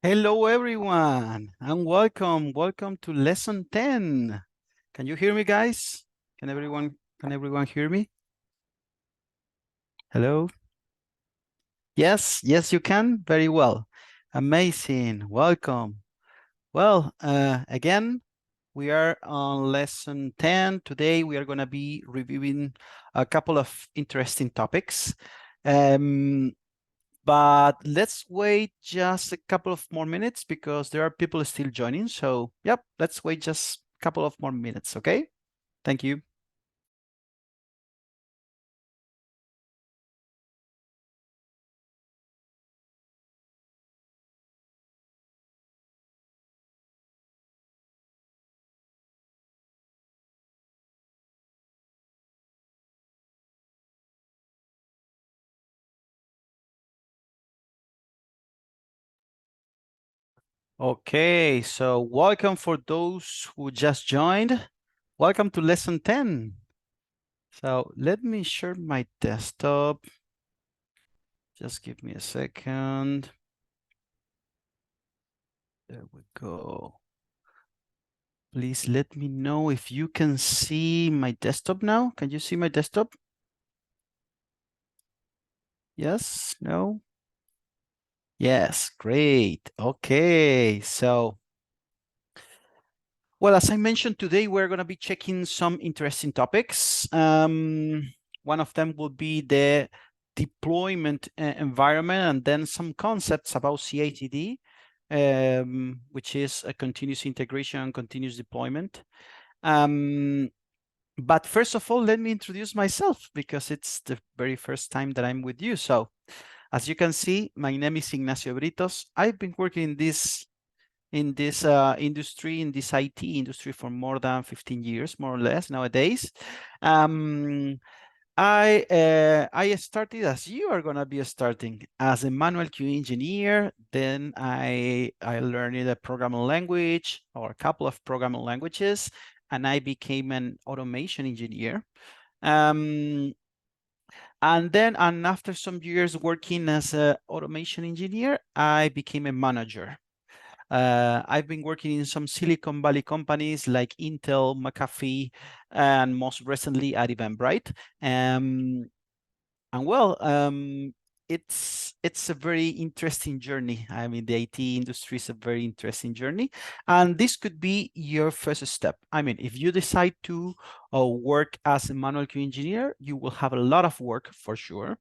Hello, everyone, and welcome. Welcome to lesson 10. Can you hear me, guys? Can everyone hear me? Hello? Yes, you can. Very well. Amazing. Welcome. Well, again, we are on lesson 10. Today, we are going to be reviewing a couple of interesting topics. But let's wait just a couple of more minutes because there are people still joining. So, yep, let's wait just a couple of more minutes, okay? Thank you. Okay, so welcome for those who just joined. Welcome to lesson 10. So let me share my desktop. Just give me a second. There we go. Please let me know if you can see my desktop now. Can you see my desktop? Yes, no? Yes, great. Okay, so, well, as I mentioned today, we're going to be checking some interesting topics. One of them will be the deployment environment, and then some concepts about CI/CD, which is a continuous integration and continuous deployment. But first of all, let me introduce myself because it's the very first time that I'm with you. So, as you can see, my name is Ignacio Britos. I've been working in this industry, in this IT industry for more than 15 years, more or less nowadays. I started as you are gonna be starting as a manual QA engineer. Then I learned a programming language or a couple of programming languages, and I became an automation engineer. Um, and after some years working as an automation engineer, I became a manager. I've been working in some Silicon Valley companies like Intel, McAfee, and most recently at Eventbrite. Um, and well, it's a very interesting journey. I mean, the IT industry is a very interesting journey, and this could be your first step. I mean, if you decide to work as a manual QA engineer, you will have a lot of work for sure.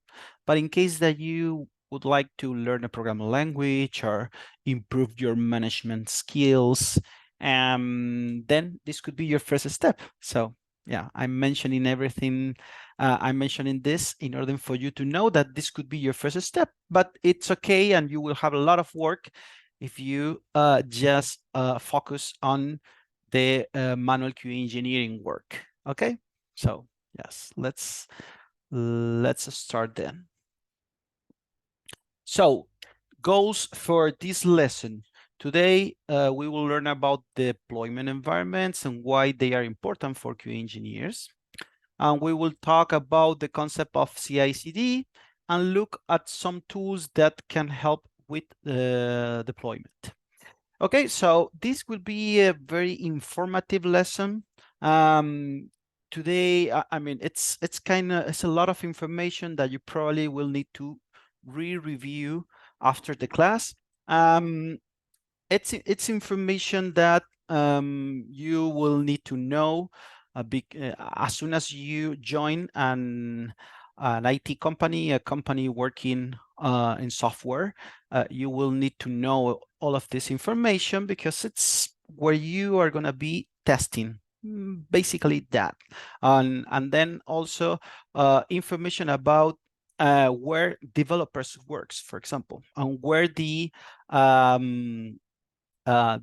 But in case that you would like to learn a programming language or improve your management skills, then this could be your first step. So yeah, I'm mentioning everything. I'm mentioning this in order for you to know that this could be your first step, but it's okay, and you will have a lot of work if you just focus on the manual QA engineering work. Okay, so yes, let's start then. So, goals for this lesson. Today, we will learn about deployment environments and why they are important for QA engineers. And we will talk about the concept of CI/CD and look at some tools that can help with the deployment. Okay, so this will be a very informative lesson. Today, I mean, it's a lot of information that you probably will need to re-review after the class. Um, it's information that you will need to know as soon as you join an IT company, a company working in software. You will need to know all of this information because it's where you are going to be testing. Basically that, and then also information about where developers works, for example, and where the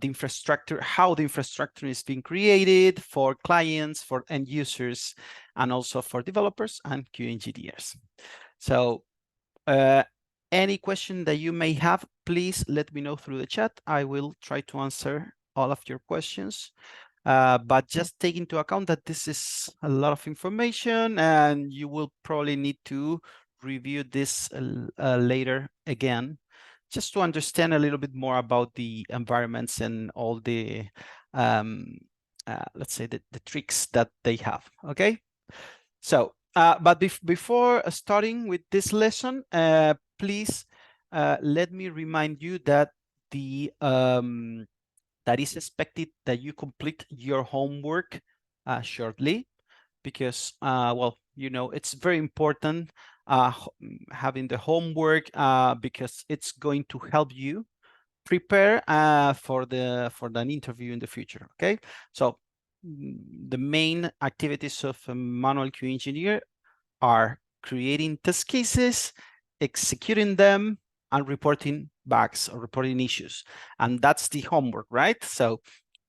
infrastructure, how the infrastructure is being created for clients, for end users, and also for developers and QA engineers. So any question that you may have, please let me know through the chat. I will try to answer all of your questions. But just take into account that this is a lot of information and you will probably need to review this later again. just to understand a little bit more about the environments and all the, let's say, the tricks that they have, okay? So, but before starting with this lesson, please let me remind you that that is expected that you complete your homework shortly, because well, you know, it's very important having the homework because it's going to help you prepare for an interview in the future. Okay, so the main activities of a manual QA engineer are creating test cases, executing them, and reporting bugs or reporting issues. And that's the homework, right? So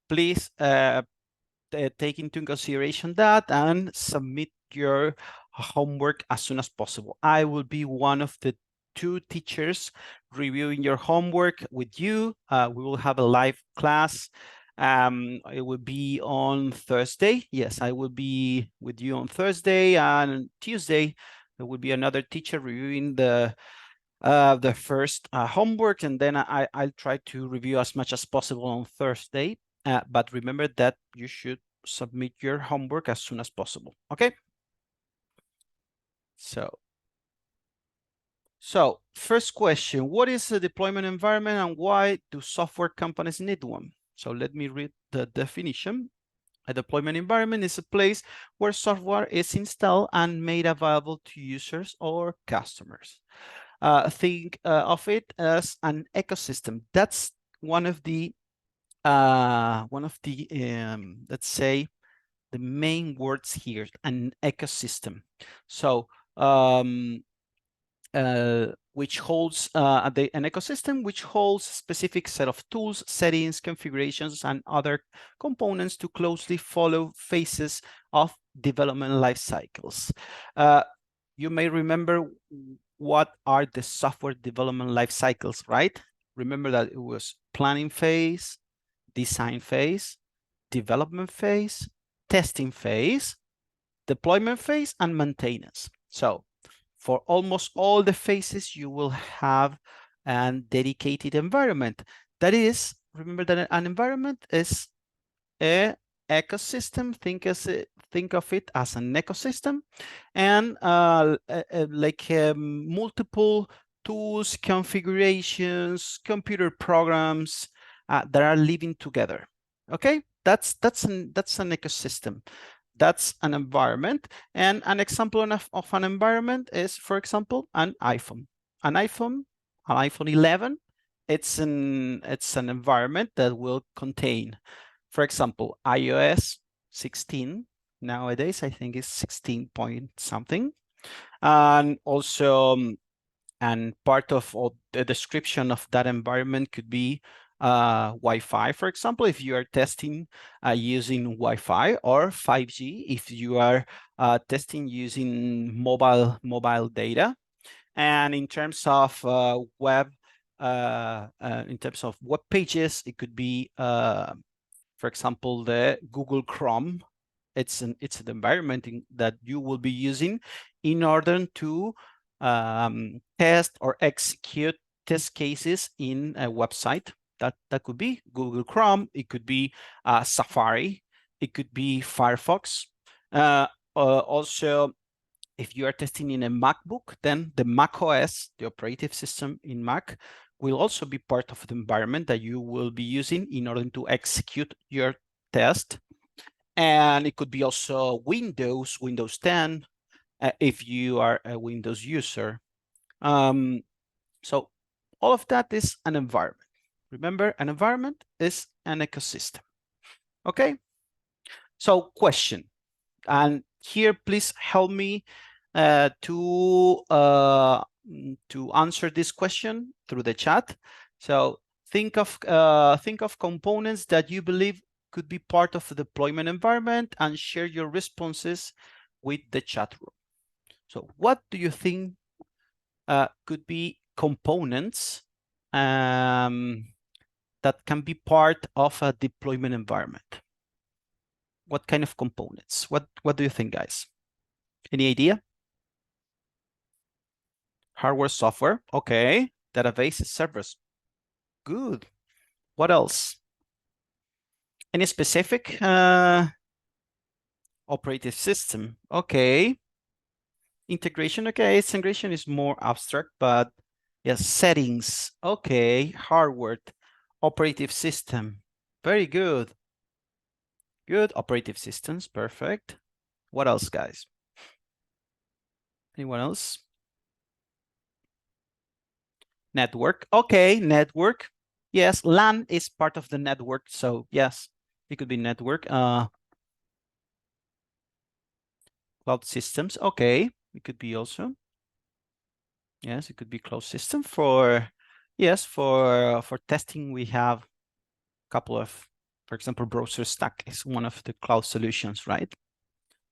please take into consideration that and submit your homework as soon as possible. I will be one of the 2 teachers reviewing your homework with you. We will have a live class. It will be on Thursday. Yes, I will be with you on Thursday, and Tuesday there will be another teacher reviewing the first homework, and then I'll try to review as much as possible on Thursday. But remember that you should submit your homework as soon as possible, okay? So first question, what is a deployment environment and why do software companies need one? So let me read the definition. A deployment environment is a place where software is installed and made available to users or customers. Think of it as an ecosystem. That's one of the let's say the main words here, an ecosystem. So which holds an ecosystem which holds a specific set of tools, settings, configurations, and other components to closely follow phases of development life cycles. You may remember what are the software development life cycles, right? Remember that it was planning phase, design phase, development phase, testing phase, deployment phase, and maintenance. So for almost all the phases, you will have a dedicated environment. That is, remember that an environment is a ecosystem. Think of it as an ecosystem, and like multiple tools, configurations, computer programs that are living together. Okay, that's an ecosystem. That's an environment, and an example of an environment is, for example, an iPhone. An iPhone 11. It's an environment that will contain, for example, iOS 16. Nowadays, I think it's 16 point something, and also and part of the description of that environment could be Wi-Fi, for example, if you are testing using Wi-Fi, or 5G if you are testing using mobile data. And in terms of in terms of web pages, it could be, for example, the Google Chrome. It's an environment that you will be using in order to test or execute test cases in a website. That could be Google Chrome. It could be Safari. It could be Firefox. Also, if you are testing in a MacBook, then the Mac OS, the operating system in Mac, will also be part of the environment that you will be using in order to execute your test. And it could be also Windows 10, if you are a Windows user. So all of that is an environment. Remember, an environment is an ecosystem. Okay? So question, and here please help me to answer this question through the chat. So think of components that you believe could be part of the deployment environment and share your responses with the chat room. So what do you think could be components that can be part of a deployment environment? What kind of components? What do you think, guys? Any idea? Hardware, software, okay. Databases, servers, Good. What else? Any specific operative system? Okay. Integration. Okay, integration is more abstract, but yes, settings. Okay, hardware, operative system. Very good. Good. Operative systems. Perfect. What else, guys? Anyone else? Network. Okay, network. Yes, LAN is part of the network. So yes, it could be network. Cloud systems. Okay, it could be also. Yes, it could be cloud system for, yes, for testing. We have a couple of, for example, browser stack is one of the cloud solutions, right?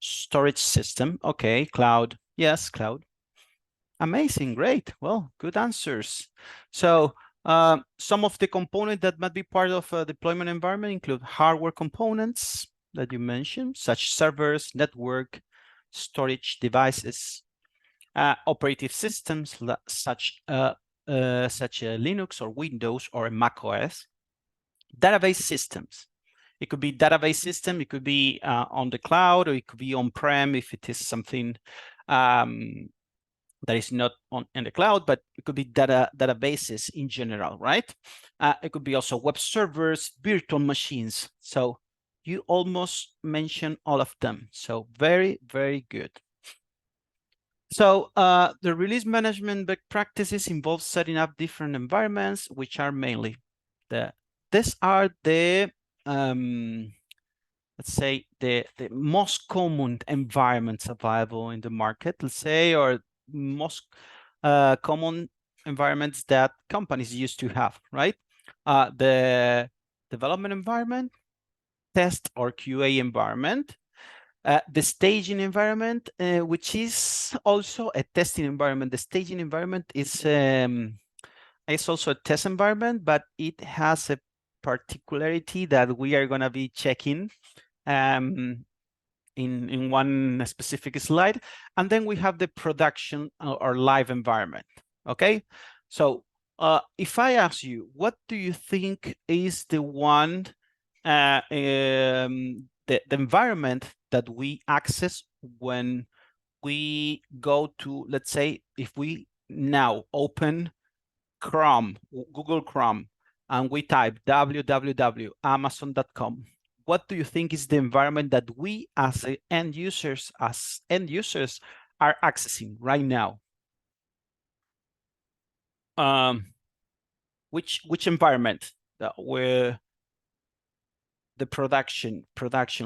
Storage system. Okay, cloud. Yes, cloud. Amazing, great. Well, good answers. So some of the components that might be part of a deployment environment include hardware components that you mentioned, such servers, network, storage devices, operative systems such Linux or Windows or Mac OS, database systems. It could be database system, it could be on the cloud, or it could be on-prem if it is something that is not in the cloud, but it could be databases in general, right? It could be also web servers, virtual machines. So you almost mentioned all of them. So very, very good. So the release management best practices involve setting up different environments, which are mainly these are the let's say the most common environments available in the market, let's say, or most common environments that companies used to have, right? The development environment, test or QA environment, the staging environment, which is also a testing environment. The staging environment is also a test environment, but it has a particularity that we are going to be checking in one specific slide. And then we have the production or live environment. Okay, so if I ask you, what do you think is the one the environment that we access when we go to, let's say, if we now open Chrome, Google Chrome, and we type www.amazon.com, what do you think is the environment that we as end users are accessing right now? Which environment? Where the production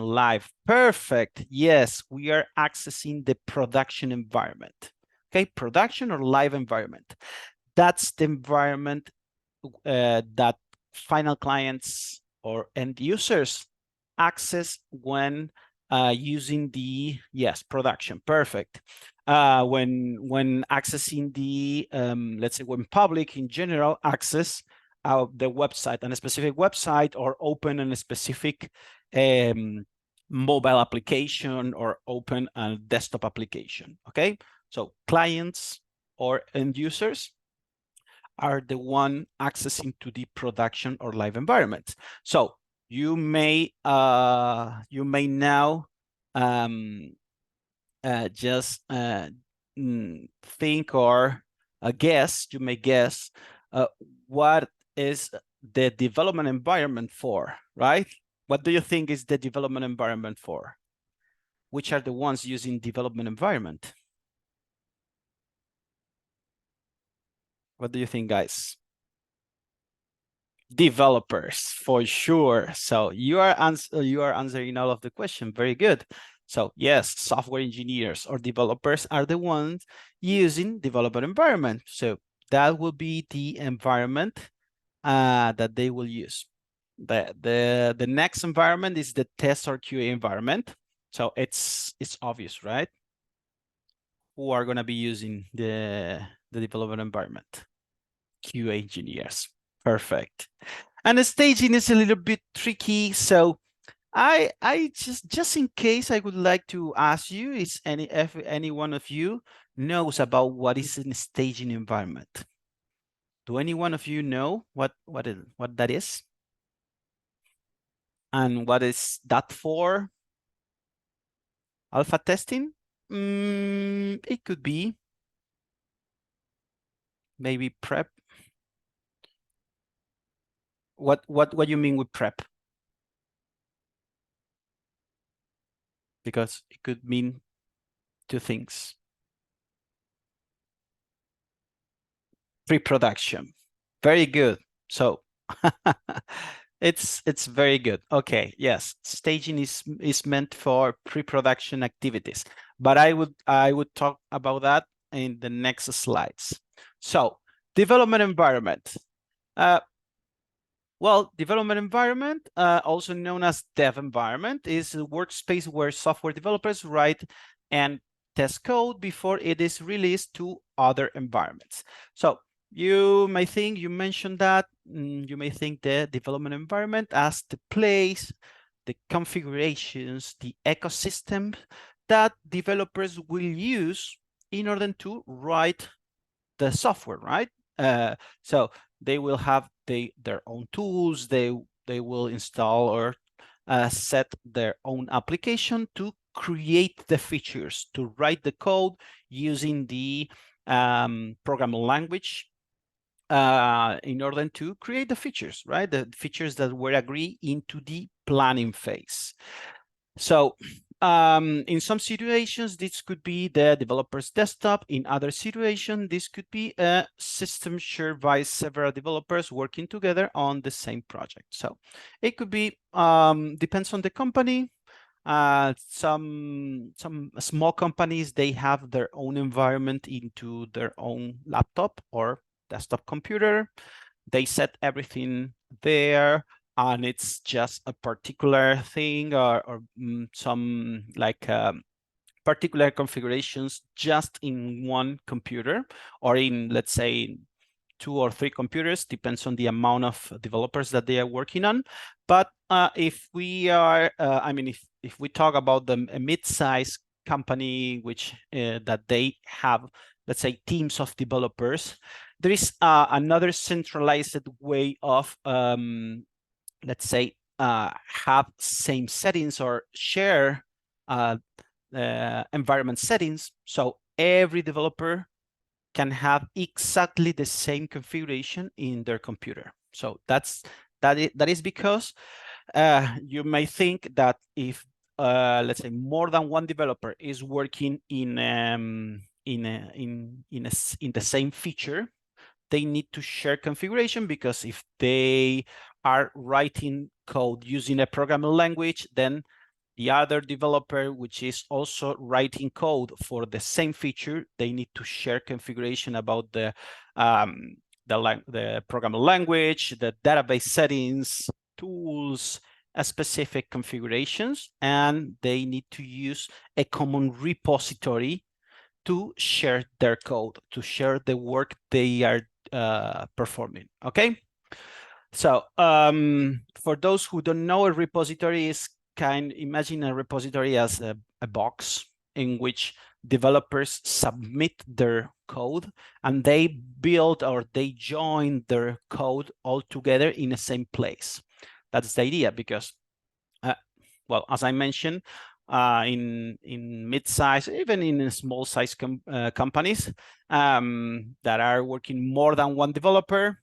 live. Perfect. Yes, we are accessing the production environment. Okay, production or live environment. That's the environment that final clients or end users access when using the, yes, production. Perfect. When accessing the, let's say when public in general access the website, on a specific website, or open on a specific mobile application, or open a desktop application. Okay, so clients or end users are the one accessing to the production or live environments. So you may now just think or guess. You may guess what is the development environment for, right? What do you think is the development environment for? Which are the ones using development environment? What do you think, guys? Developers, for sure. So you are answering all of the question. Very good. So yes, software engineers or developers are the ones using development environment. So that will be the environment that they will use. The next environment is the test or QA environment. So it's obvious, right? Who are going to be using the development environment? QA engineers. Perfect. And the staging is a little bit tricky. So I just in case, I would like to ask you, is if any one of you knows about what is a staging environment? Do any one of you know what that is? And what is that for? Alpha testing? It could be maybe prep. What do you mean with prep? Because it could mean two things. Pre-production. Very good. So it's very good. Okay, yes, staging is meant for pre-production activities, but I would talk about that in the next slides. So development environment. Uh, well, development environment, also known as dev environment, is a workspace where software developers write and test code before it is released to other environments. So you may think, you mentioned that, you may think the development environment as the place, the configurations, the ecosystem that developers will use in order to write the software, right? So they will have their own tools. They will install or set their own application to create the features, to write the code using the programming language in order to create the features, right? The features that were agreed into the planning phase. So in some situations, this could be the developer's desktop. In other situations, this could be a system shared by several developers working together on the same project. So it could be, depends on the company. Some small companies, they have their own environment into their own laptop or desktop computer. They set everything there, and it's just a particular thing or some like particular configurations just in one computer, or in, let's say, 2 or 3 computers, depends on the amount of developers that they are working on. But if we are, I mean, if we talk about a mid-size company, which that they have, let's say, teams of developers, there is another centralized way of, let's say, have same settings or share environment settings. So every developer can have exactly the same configuration in their computer. So that is because you may think that if let's say more than one developer is working in the same feature, they need to share configuration, because if they are writing code using a programming language, then the other developer, which is also writing code for the same feature, they need to share configuration about the programming language, the database settings, tools, specific configurations, and they need to use a common repository to share their code, to share the work they are performing. Okay. So for those who don't know, a repository is imagine a repository as a box in which developers submit their code, and they build or they join their code all together in the same place. That's the idea, because well, as I mentioned, in mid-size, even in small size companies that are working more than one developer,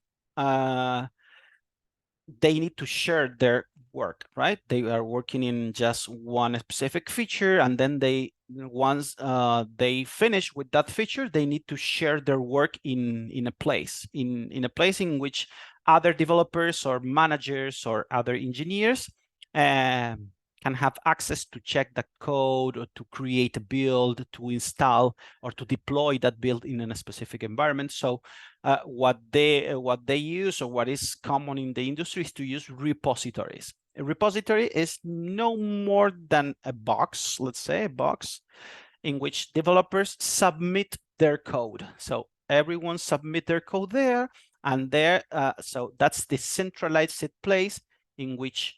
they need to share their work, right? They are working in just one specific feature, and then once they finish with that feature, they need to share their work in a place in which other developers or managers or other engineers can have access to check the code, or to create a build, to install or to deploy that build in a specific environment. So what they use, or what is common in the industry, is to use repositories. A repository is no more than a box, let's say a box, in which developers submit their code. So everyone submit their code there, and there, so that's the centralized place in which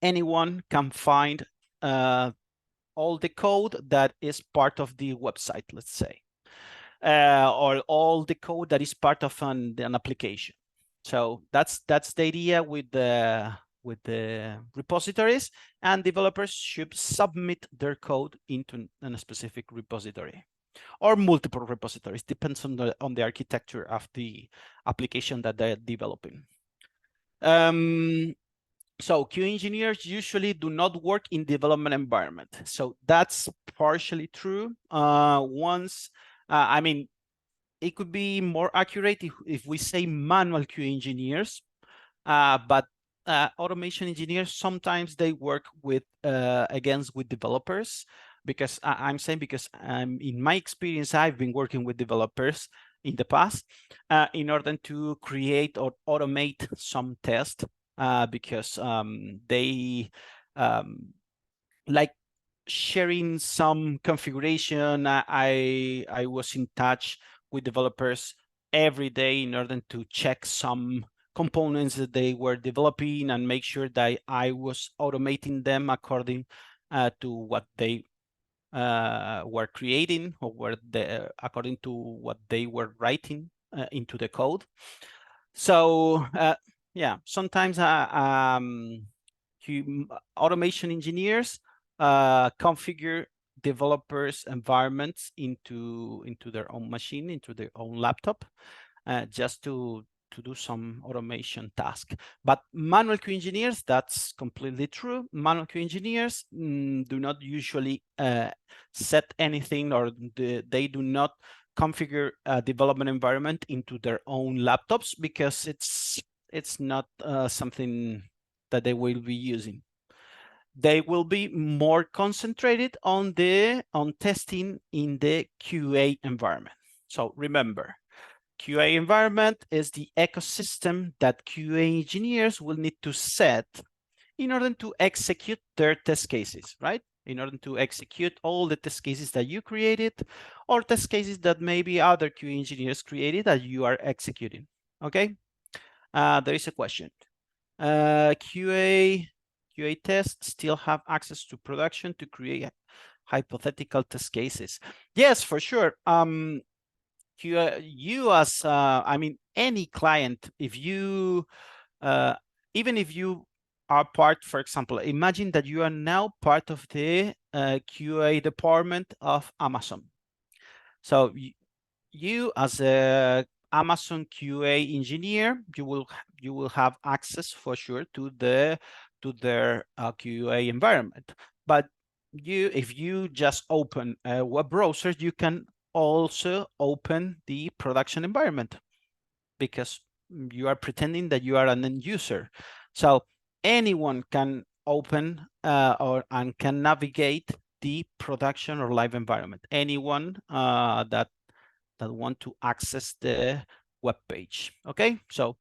anyone can find all the code that is part of the website, let's say. or all the code that is part of an application. So that's the idea with the repositories, and developers should submit their code into a specific repository or multiple repositories, depends on the architecture of the application that they're developing. So QA engineers usually do not work in development environment. So that's partially true. I mean, it could be more accurate if we say manual QA engineers, but automation engineers, sometimes they work with with developers, because I'm saying, because in my experience, I've been working with developers in the past in order to create or automate some tests, because they like sharing some configuration. I was in touch with developers every day in order to check some components that they were developing and make sure that I was automating them according to what they were creating, or according to what they were writing into the code. So yeah, sometimes automation engineers configure developers' environments into their own machine, into their own laptop, just to do some automation task. But manual QA engineers, that's completely true. Manual QA engineers do not usually set anything, or they do not configure a development environment into their own laptops, because it's not something that they will be using. They will be more concentrated on testing in the QA environment. So remember, QA environment is the ecosystem that QA engineers will need to set in order to execute their test cases, right? In order to execute all the test cases that you created, or test cases that maybe other QA engineers created that you are executing, okay? There is a question. QA tests still have access to production to create hypothetical test cases? Yes, for sure. You as I mean, any client, if you even if you are part, for example, imagine that you are now part of the QA department of Amazon. So you as a Amazon QA engineer, you will have access for sure to their QA environment. But if you just open a web browser, you can also open the production environment, because you are pretending that you are an end user. So anyone can open and can navigate the production or live environment. Anyone that want to access the web page. Okay, so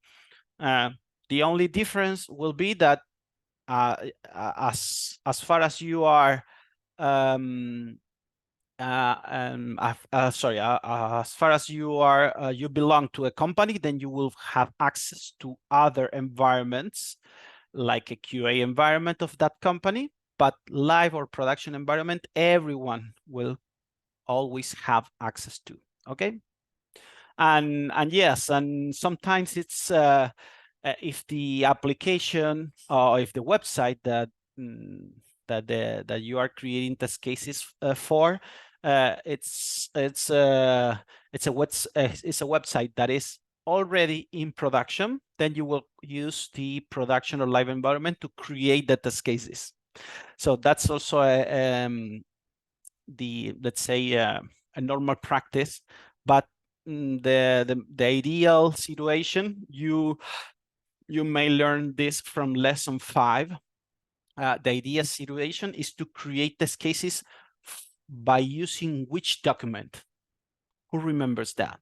the only difference will be that as far as you are as far as you are you belong to a company, then you will have access to other environments, like a QA environment of that company. But live or production environment, everyone will always have access to. Okay, and yes, and sometimes it's if the application or if the website that that you are creating test cases for, it's a website that is already in production, then you will use the production or live environment to create the test cases. So that's also let's say a normal practice. But the ideal situation, you may learn this from lesson 5. The ideal situation is to create test cases by using which document? Who remembers that?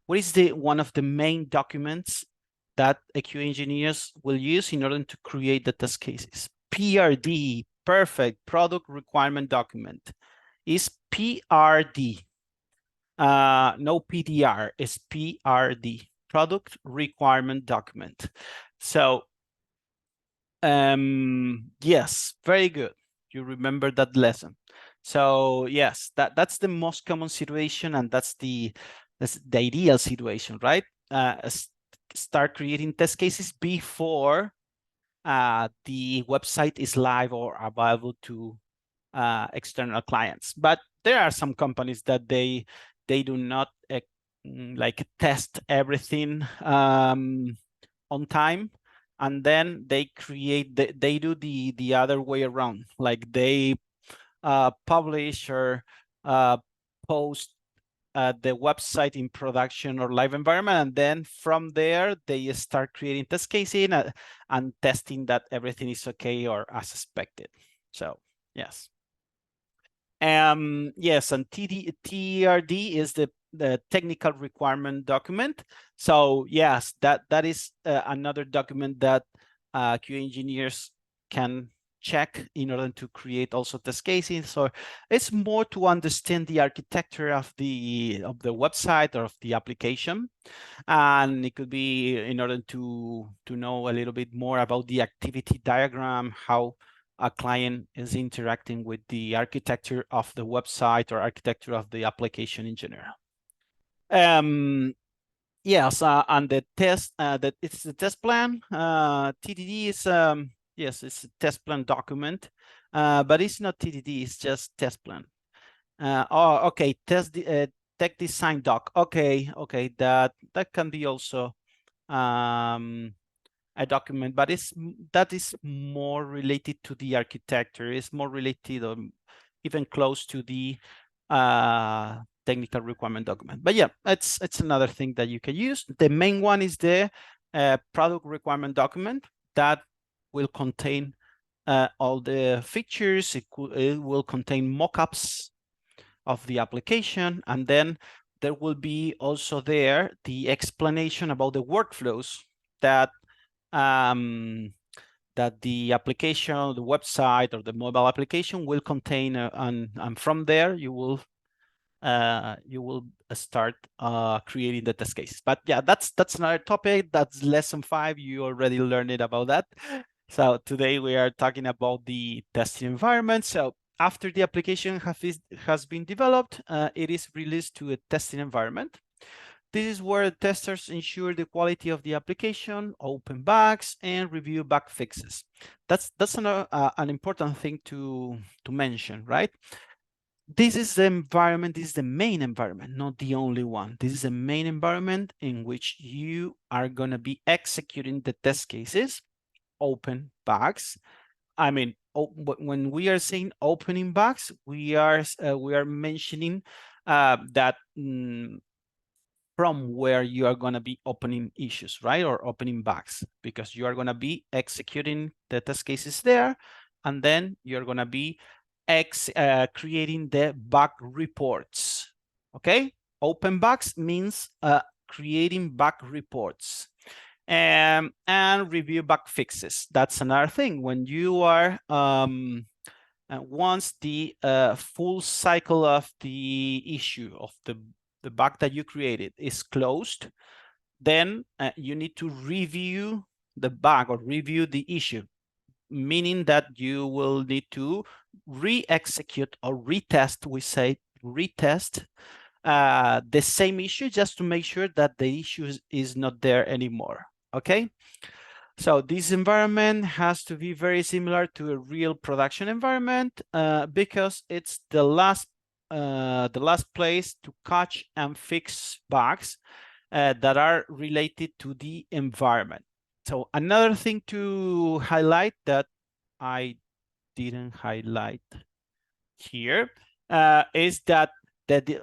What is one of the main documents that QA engineers will use in order to create the test cases? PRD, perfect, product requirement document. Is PRD. No PDR, it's PRD, product requirement document. So yes, very good. You remember that lesson. So yes, that's the most common situation, and that's the ideal situation, right? Start creating test cases before the website is live or available to external clients. But there are some companies that they do not like test everything on time, and then they create they do the other way around, like they publish or post the website in production or live environment, and then from there they start creating test casing and testing that everything is okay or as expected. So yes. Yes, and TRD is the technical requirement document. So yes, that is another document that QA engineers can check in order to create also test cases. So it's more to understand the architecture of the website or of the application, and it could be in order to know a little bit more about the activity diagram, how a client is interacting with the architecture of the website or architecture of the application in general. Yes, and the test, that it's the test plan. TDD is yes, it's a test plan document, but it's not TDD. It's just test plan. Oh, okay. Tech design doc. Okay, okay. That can be also a document, but that is more related to the architecture. It's more related or even close to the technical requirement document. But yeah, it's another thing that you can use. The main one is the product requirement document that will contain all the features. It will contain mockups of the application, and then there will be also there the explanation about the workflows that that the application, the website, or the mobile application will contain, and from there you will start creating the test cases. But yeah, that's another topic. That's lesson 5. You already learned it about that. So today we are talking about the testing environment. So after the application has been developed, it is released to a testing environment. This is where testers ensure the quality of the application, open bugs, and review bug fixes. That's an important thing to mention, right? This is the environment, this is the main environment, not the only one. This is the main environment in which you are going to be executing the test cases, open bugs. I mean, when we are saying opening bugs, we are mentioning that from where you are going to be opening issues, right? Or opening bugs, because you are going to be executing the test cases there, and then you're going to be creating the bug reports. Okay, open bugs means creating bug reports. And review bug fixes. That's another thing. When you are once the full cycle of the issue of the bug that you created is closed, then you need to review the bug or review the issue, meaning that you will need to re-execute or retest. We say retest the same issue just to make sure that the issue is not there anymore. Okay. So this environment has to be very similar to a real production environment because it's the last place to catch and fix bugs that are related to the environment. So another thing to highlight that I didn't highlight here is that the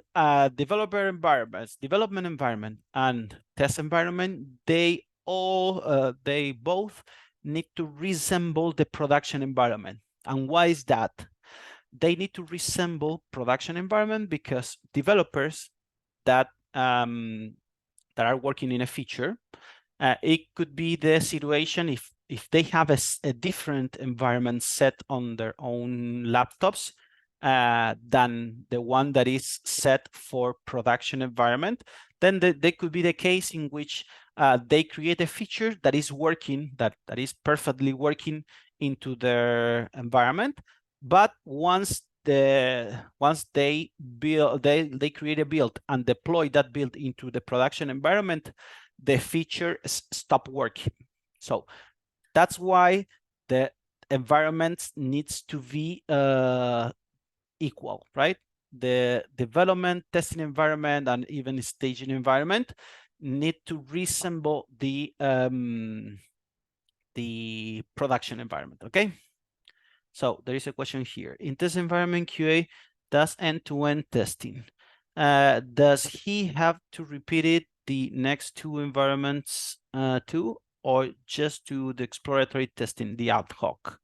developer environments, development environment, and test environment, they both need to resemble the production environment. And why is that? They need to resemble production environment because developers that are working in a feature, it could be the situation if they have a different environment set on their own laptops than the one that is set for production environment, then they could be the case in which they create a feature that is working, that is perfectly working into their environment. But once they build, they create a build and deploy that build into the production environment, the feature stop working. So that's why the environment needs to be equal, right? The development, testing environment, and even staging environment need to resemble the production environment, okay? So there is a question here. In test environment QA does end-to-end testing. Does he have to repeat it the next two environments too, or just do the exploratory testing, the ad hoc?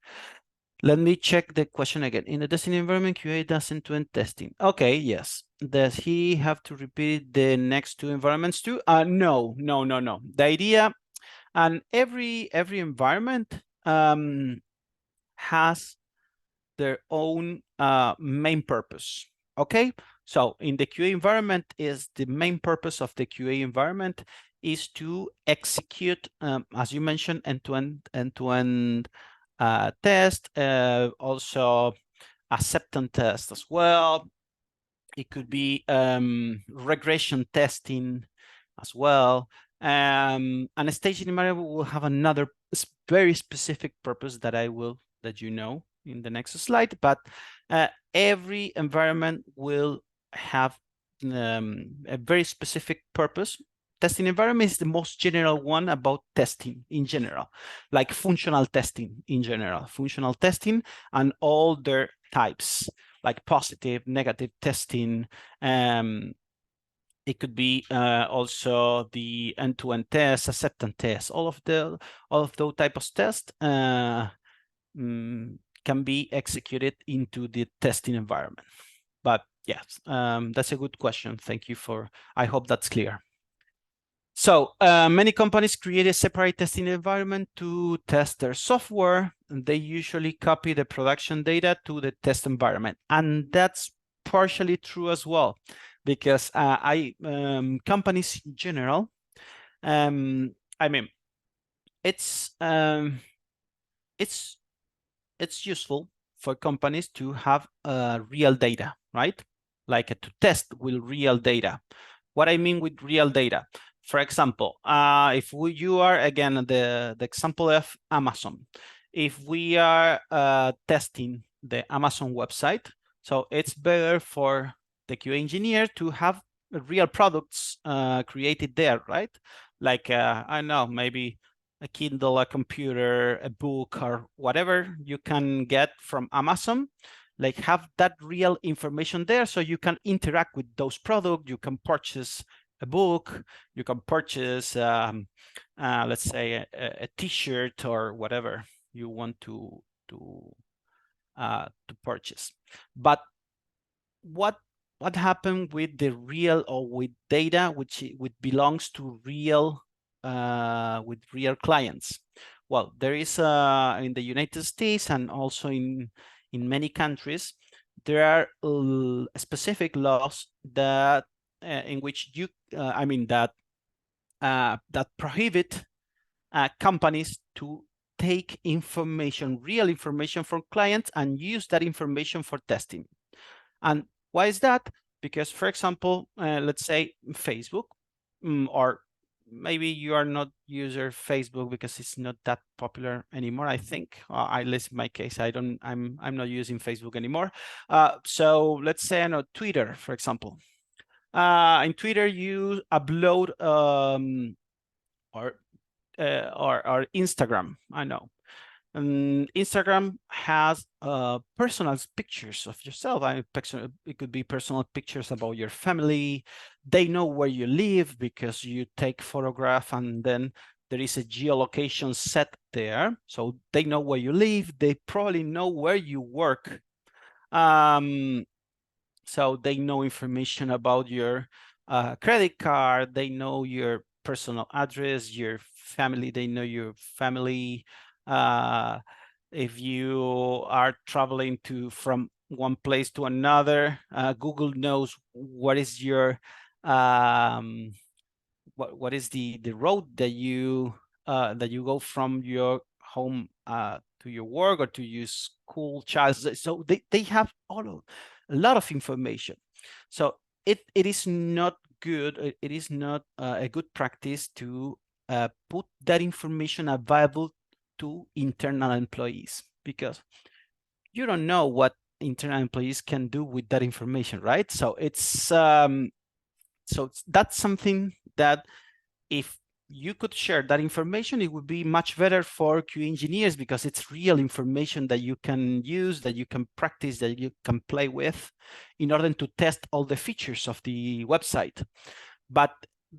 Let me check the question again. In the testing environment, QA does end-to-end testing. Okay, yes. Does he have to repeat the next two environments too? No. The idea, and every environment has their own main purpose. Okay, so in the QA environment, is the main purpose of the QA environment is to execute, as you mentioned, end-to-end test, also acceptance test as well. It could be regression testing as well. And a staging environment will have another very specific purpose that I will let you know in the next slide. But every environment will have a very specific purpose. Testing environment is the most general one about testing in general, like functional testing in general, functional testing and all their types, like positive, negative testing. It could be also the end-to-end test, acceptance test. All of those types of tests can be executed into the testing environment. But yes, that's a good question. Thank you for. I hope that's clear. So many companies create a separate testing environment to test their software. And they usually copy the production data to the test environment. And that's partially true as well, because companies in general, I mean, it's useful for companies to have real data, right? Like to test with real data. What I mean with real data, for example, if you are, again, the example of Amazon, if we are testing the Amazon website, so it's better for the QA engineer to have real products created there, right? Like, I don't know, maybe a Kindle, a computer, a book, or whatever you can get from Amazon, like have that real information there so you can interact with those products. You can purchase a book, you can purchase, let's say, a t-shirt or whatever you want to purchase. But what happened with the real, or with data which belongs to real with real clients? Well, there is in the United States and also in many countries, there are specific laws that in which you that prohibit companies to take information, real information from clients, and use that information for testing. And why is that? Because, for example, let's say Facebook, or maybe you are not user Facebook because it's not that popular anymore. I think, at least in my case, I'm not using Facebook anymore. So let's say I know Twitter, for example. In Twitter, you upload or Instagram. I know. Instagram has personal pictures of yourself. It could be personal pictures about your family. They know where you live because you take photograph, and then there is a geolocation set there. So they know where you live. They probably know where you work. So they know information about your credit card. They know your personal address, your family. They know your family. If you are traveling from one place to another, Google knows what is your what is the road that you go from your home your work or to your school child. So they have a lot of information. So it is not good. It is not a good practice to put that information available to internal employees, because you don't know what internal employees can do with that information, right? So that's something that if you could share that information, it would be much better for QA engineers, because it's real information that you can use, that you can practice, that you can play with in order to test all the features of the website. But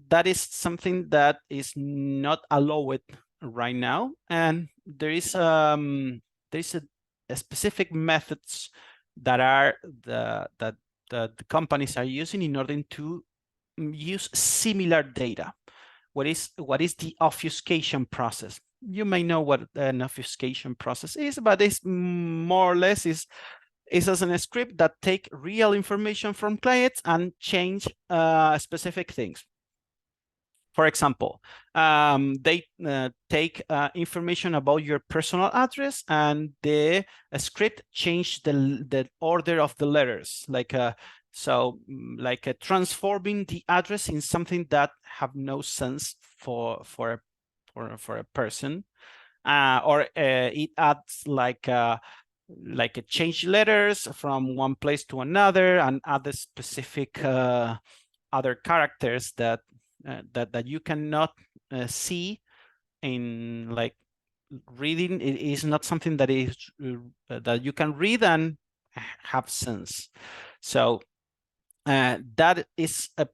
that is something that is not allowed right now, and there is a specific methods that are that the companies are using in order to use similar data. What is the obfuscation process? You may know what an obfuscation process is, but it's more or less is as a script that take real information from clients and change specific things. For example, they take information about your personal address, and the script change the order of the letters, like transforming the address in something that have no sense for a person, or it adds like a change letters from one place to another, and other specific other characters that that you cannot see in like reading. It is not something that is that you can read and have sense. So that is a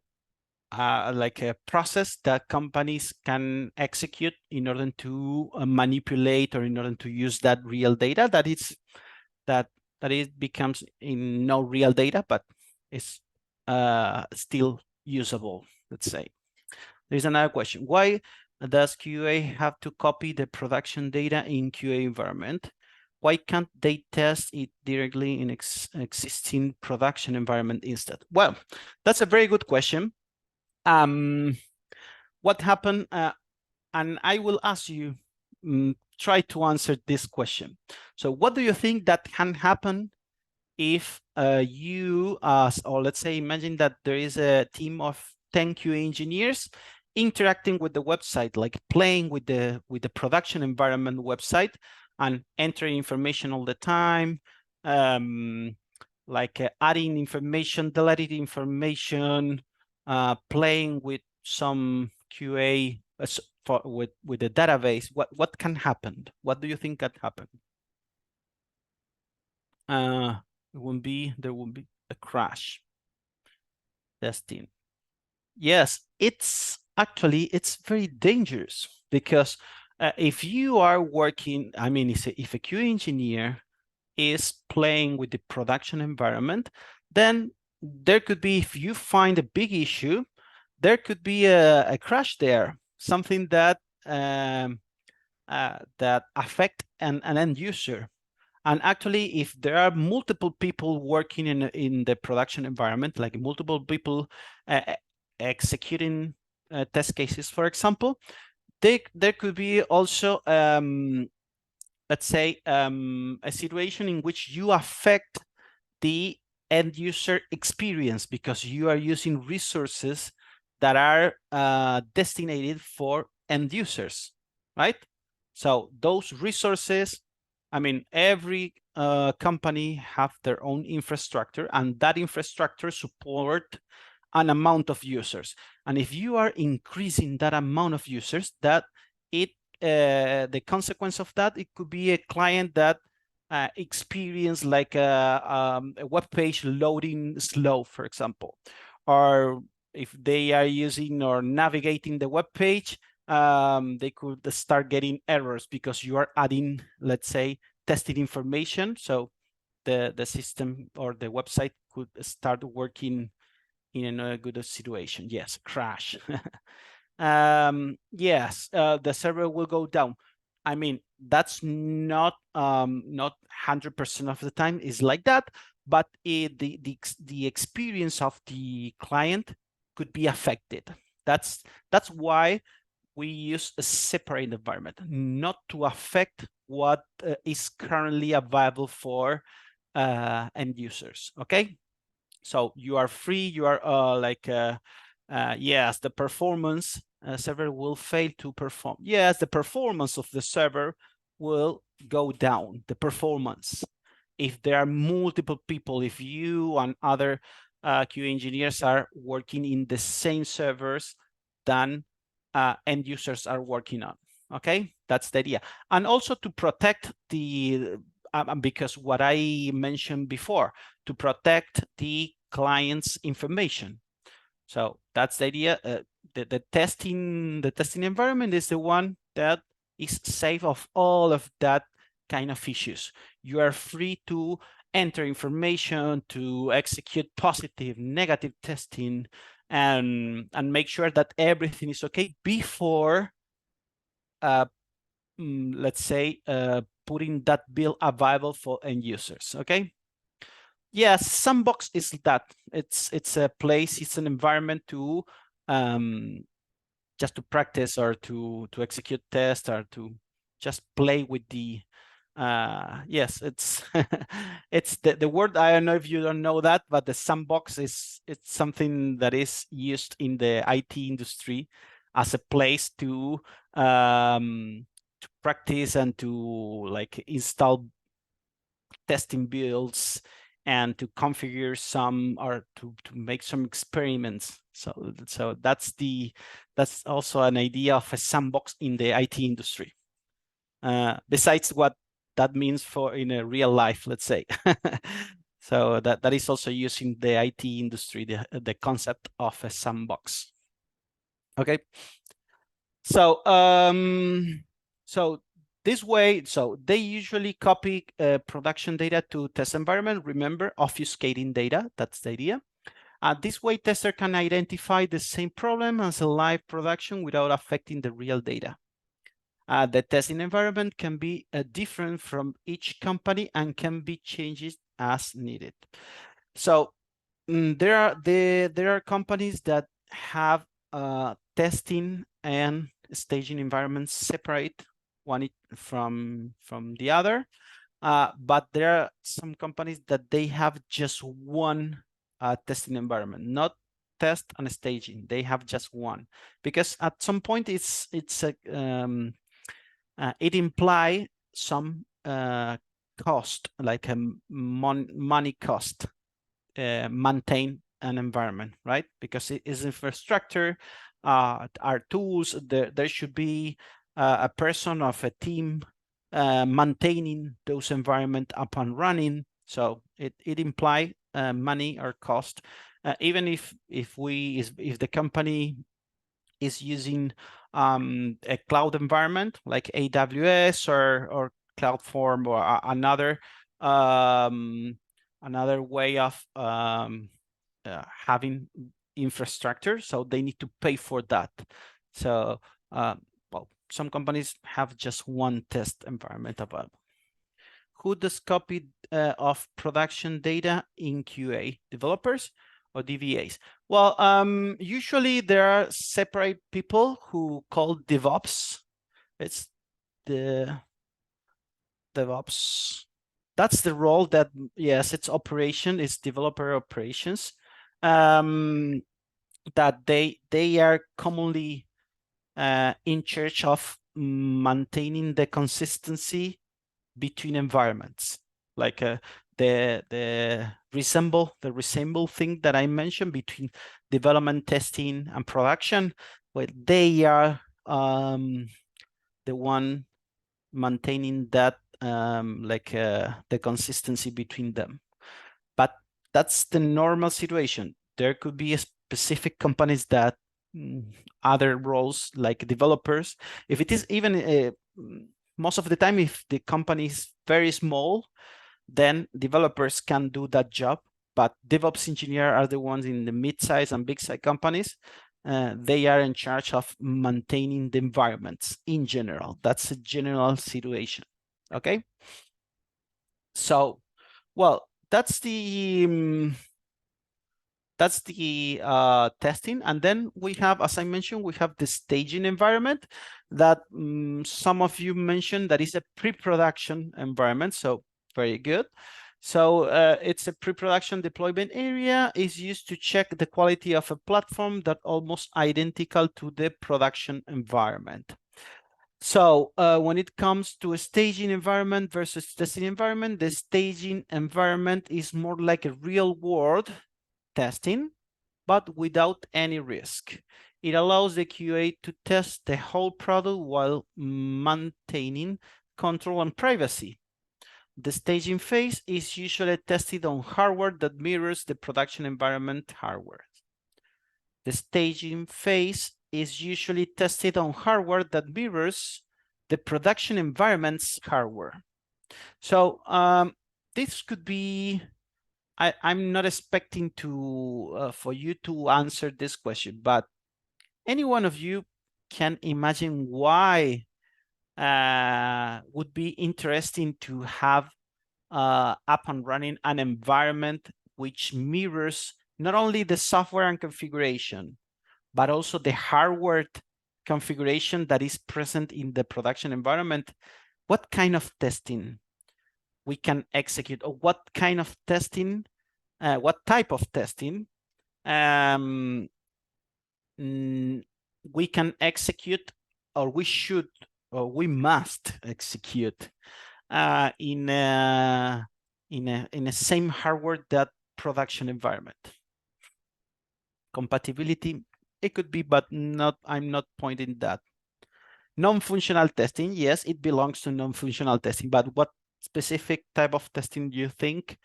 like a process that companies can execute in order to manipulate, or in order to use that real data that it becomes in no real data, but it's still usable, let's say. There's another question. Why does QA have to copy the production data in QA environment? Why can't they test it directly in existing production environment instead? Well, that's a very good question. What happened, and I will ask you, try to answer this question. So what do you think that can happen if or let's say, imagine that there is a team of 10 QA engineers interacting with the website, like playing with the production environment website and entering information all the time, like adding information, deleting information, playing with some QA with the database. What can happen? What do you think can happen? There will be a crash. Testing. Yes, it's very dangerous, because if you are working, I mean, if a QA engineer is playing with the production environment, then there could be, if you find a big issue, there could be a crash there, something that that affect an end user. And actually, if there are multiple people working in the production environment, like multiple people executing test cases, for example, there could be also, let's say, a situation in which you affect the end user experience, because you are using resources that are designated for end users, right? So those resources, I mean, every company have their own infrastructure, and that infrastructure support an amount of users. And if you are increasing that amount of users, that the consequence of that, it could be a client that experience like a web page loading slow, for example, or if they are using or navigating the web page, they could start getting errors because you are adding, let's say, tested information. So the system or the website could start working in a good situation. Yes, crash. Yes, the server will go down. I mean, that's not 100% of the time is like that, but the experience of the client could be affected. That's why we use a separate environment, not to affect what is currently available for end users. Okay, so you are free. You are yes, the performance server will fail to perform. Yes, the performance of the server will go down. The performance, if there are multiple people, if you and other QA engineers are working in the same servers than end users are working on. Okay, that's the idea. And also to protect the, because what I mentioned before, to protect the client's information. So that's the idea. The testing environment is the one that is safe of all of that kind of issues. You are free to enter information, to execute positive, negative testing, and make sure that everything is okay before, let's say, putting that bill available for end users. Okay. Yes, Sandbox is that. It's a place, it's an environment to just to practice or to execute tests or to just play with the yes, it's it's the word. I don't know if you don't know that, but the sandbox is, it's something that is used in the IT industry as a place to practice and to like install testing builds and to configure some, or to make some experiments. So that's also an idea of a sandbox in the IT industry. Besides what that means for in a real life, let's say. So that is also used in the IT industry, the concept of a sandbox. Okay. So so this way, so they usually copy production data to test environment. Remember, obfuscating data, that's the idea. This way, tester can identify the same problem as a live production without affecting the real data. The testing environment can be different from each company and can be changed as needed. So there are companies that have testing and staging environments separate one from the other. But there are some companies that they have just one testing environment, not test and staging. They have just one, because at some point it imply some cost, like a money cost, maintain an environment, right? Because it is infrastructure, our tools. There should be a person of a team maintaining those environment up and running. So it imply money or cost, even if the company is using a cloud environment like AWS or CloudForm or another way of having infrastructure. So they need to pay for that. So well, some companies have just one test environment available. Who does copy of production data in QA? Developers or DVAs? Well, usually there are separate people who call DevOps. It's the DevOps. That's the role that, yes, it's operation, it's developer operations. That they are commonly in charge of maintaining the consistency between environments, like the resemble thing that I mentioned between development, testing, and production. Well, they are the one maintaining that the consistency between them. But that's the normal situation. There could be specific companies that other roles like developers. If it is even most of the time, if the company is very small, then developers can do that job. But DevOps engineers are the ones in the mid-size and big-size companies. They are in charge of maintaining the environments in general. That's a general situation. Okay. So, well, that's the that's the testing. And then we have, as I mentioned, we have the staging environment that some of you mentioned that is a pre-production environment. So very good. So it's a pre-production deployment area, is used to check the quality of a platform that almost identical to the production environment. So when it comes to a staging environment versus testing environment, the staging environment is more like a real world testing, but without any risk. It allows the QA to test the whole product while maintaining control and privacy. The staging phase is usually tested on hardware that mirrors the production environment hardware. The staging phase is usually tested on hardware that mirrors the production environment's hardware. So this could be, I'm not expecting to for you to answer this question, but any one of you can imagine why would be interesting to have up and running an environment which mirrors not only the software and configuration, but also the hardware configuration that is present in the production environment. What kind of testing we can execute, or what kind of testing, what type of testing we can execute, or we should, or we must execute in a same hardware that production environment. Compatibility, it could be, but not, I'm not pointing that. Non-functional testing, yes, it belongs to non-functional testing, but what specific type of testing do you think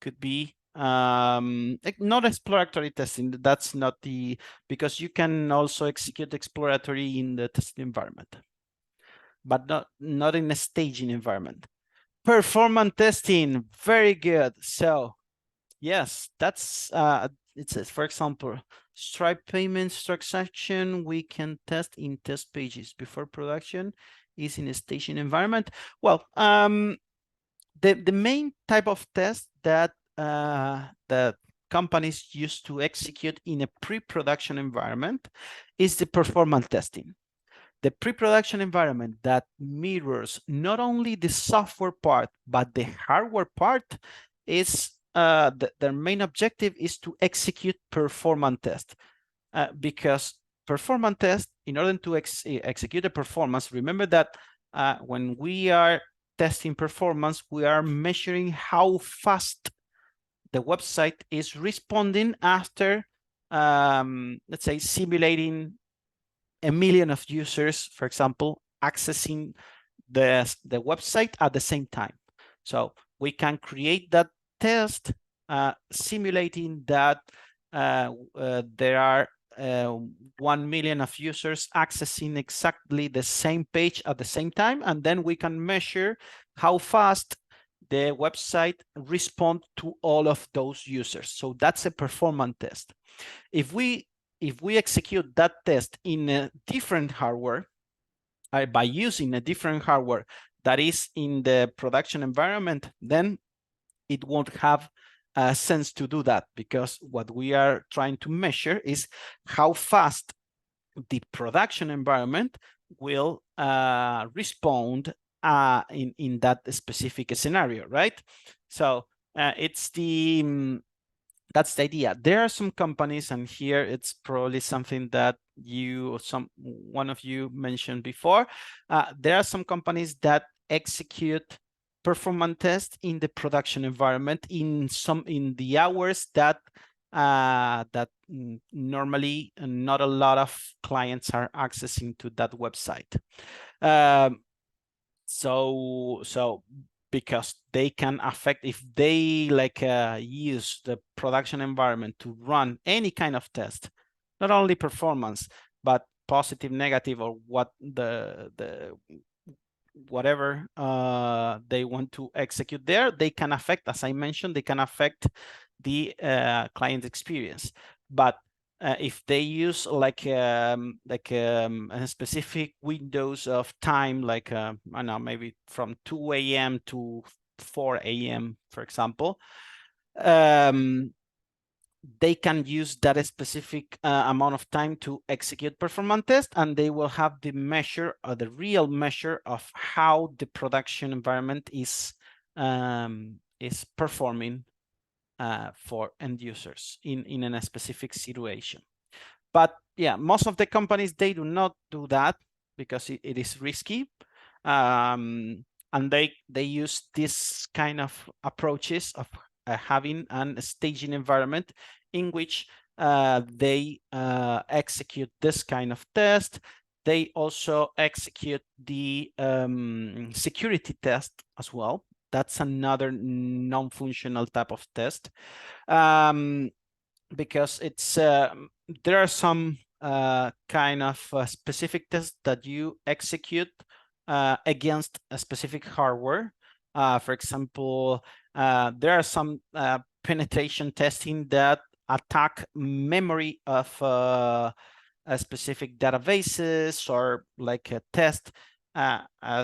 could be not exploratory testing? That's not the, because you can also execute exploratory in the testing environment, but not in a staging environment. Performance testing, very good. So yes, that's it says, for example, Stripe payments transaction we can test in test pages before production is in a staging environment. Well, the main type of test that the companies use to execute in a pre-production environment is the performance testing. The pre-production environment that mirrors not only the software part, but the hardware part is their main objective is to execute performance test. Because performance test, in order to execute a performance, remember that when we are testing performance, we are measuring how fast the website is responding after, let's say, simulating 1 million of users, for example, accessing the website at the same time. So we can create that test simulating that there are 1 million of users accessing exactly the same page at the same time, and then we can measure how fast the website responds to all of those users. So that's a performance test. If we execute that test in a different hardware, by using a different hardware that is in the production environment, then it won't have sense to do that, because what we are trying to measure is how fast the production environment will respond in that specific scenario, right? So it's the that's the idea. There are some companies, and here it's probably something that one of you mentioned before. There are some companies that execute performance tests in the production environment in the hours that normally not a lot of clients are accessing to that website. So because they can affect, if they use the production environment to run any kind of test, not only performance, but positive, negative, or whatever they want to execute there, they can affect, as I mentioned, they can affect the client experience. But if they use a specific windows of time, I don't know, maybe from 2 a.m. to 4 a.m., for example, they can use that specific amount of time to execute performance test, and they will have the measure or the real measure of how the production environment is performing for end users in a specific situation. But yeah, most of the companies, they do not do that because it is risky. And they use this kind of approaches of having a staging environment in which they execute this kind of test. They also execute the security test as well. That's another non-functional type of test. Because it's there are some kind of specific tests that you execute against a specific hardware. For example, there are some penetration testing that attack memory of specific databases, or like a test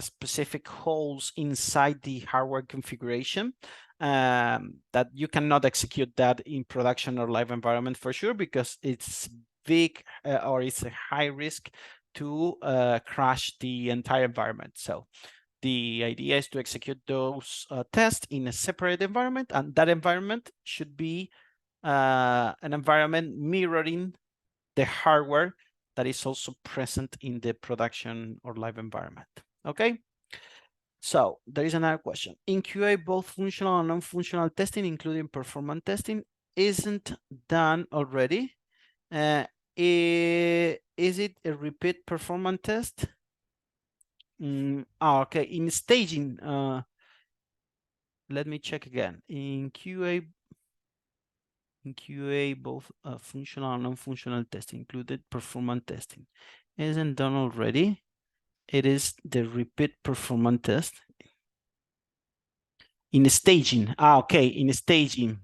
specific holes inside the hardware configuration. That you cannot execute that in production or live environment for sure, because it's big or it's a high risk to crash the entire environment. So the idea is to execute those tests in a separate environment, and that environment should be an environment mirroring the hardware that is also present in the production or live environment. Okay. So there is another question. In QA, both functional and non-functional testing, including performance testing, isn't done already. Is it a repeat performance test? Okay, in staging, let me check again. In QA, both functional and non-functional testing, included performance testing, isn't done already. It is the repeat performance test. In staging, okay, in staging.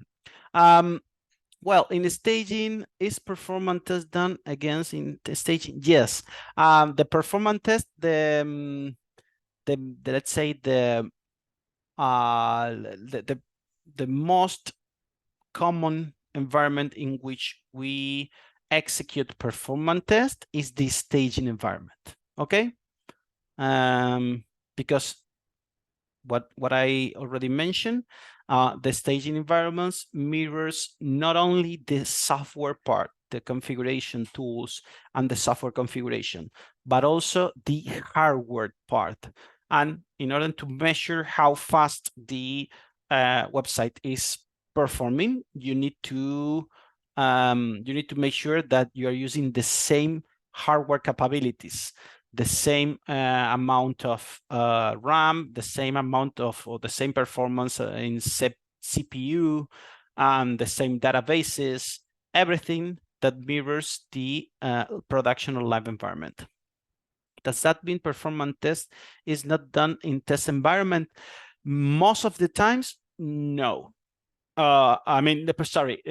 Well, in staging, is performance test done against in the staging? Yes. The performance test, the let's say the most common environment in which we execute performance test is the staging environment. Okay, because what I already mentioned, the staging environments mirrors not only the software part, the configuration tools and the software configuration, but also the hardware part. And in order to measure how fast the website is performing, you need to make sure that you are using the same hardware capabilities, the same amount of RAM, the same amount of, or the same performance in CPU, and the same databases, everything that mirrors the production or live environment. Does that mean performance test is not done in test environment? Most of the times, no. I mean, sorry,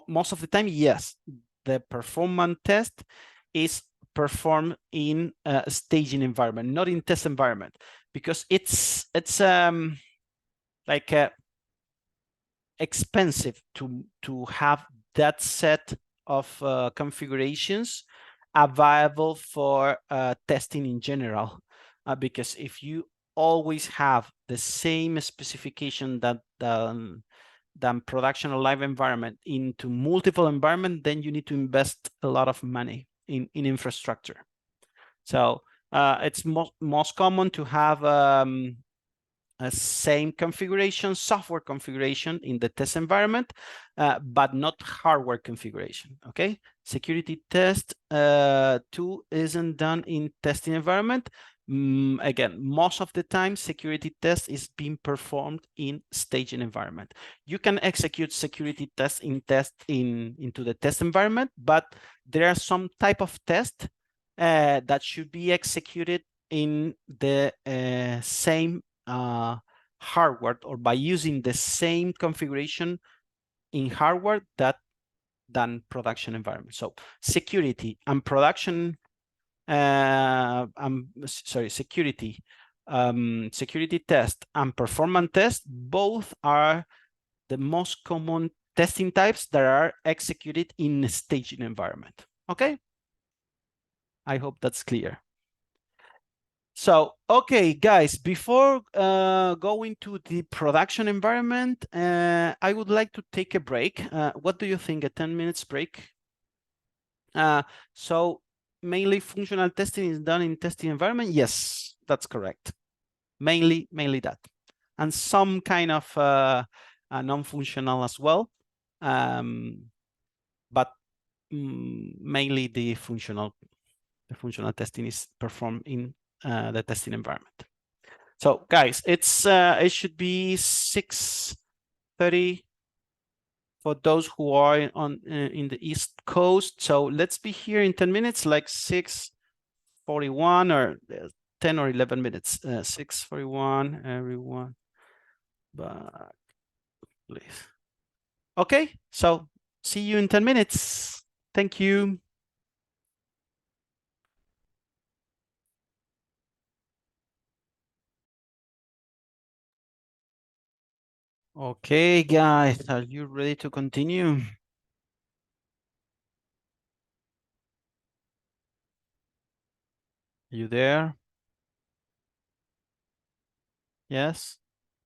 most of the time, yes. The performance test is performed in a staging environment, not in test environment, because it's like expensive to have that set of configurations available for testing in general, because if you always have the same specification that than production or live environment into multiple environment, then you need to invest a lot of money in infrastructure. So it's most common to have a same configuration, software configuration in the test environment, but not hardware configuration, okay? Security test 2 isn't done in testing environment. Again, most of the time, security test is being performed in staging environment. You can execute security tests into the test environment, but there are some type of test that should be executed in the same hardware, or by using the same configuration in hardware than production environment. So security and production, security, security test and performance test, both are the most common testing types that are executed in a staging environment. Okay, I hope that's clear. So, okay, guys, before going to the production environment, I would like to take a break. What do you think, a 10 minutes break? So mainly functional testing is done in testing environment? Yes, that's correct. Mainly that. And some kind of non-functional as well. But mainly the functional testing is performed in the testing environment. So guys, it should be 6:30 for those who are on in the East Coast. So let's be here in 10 minutes, like 6:41 or 10 or 11 minutes. 6:41, everyone. But please. Okay, so see you in 10 minutes. Thank you. Okay, guys, are you ready to continue? You there? Yes?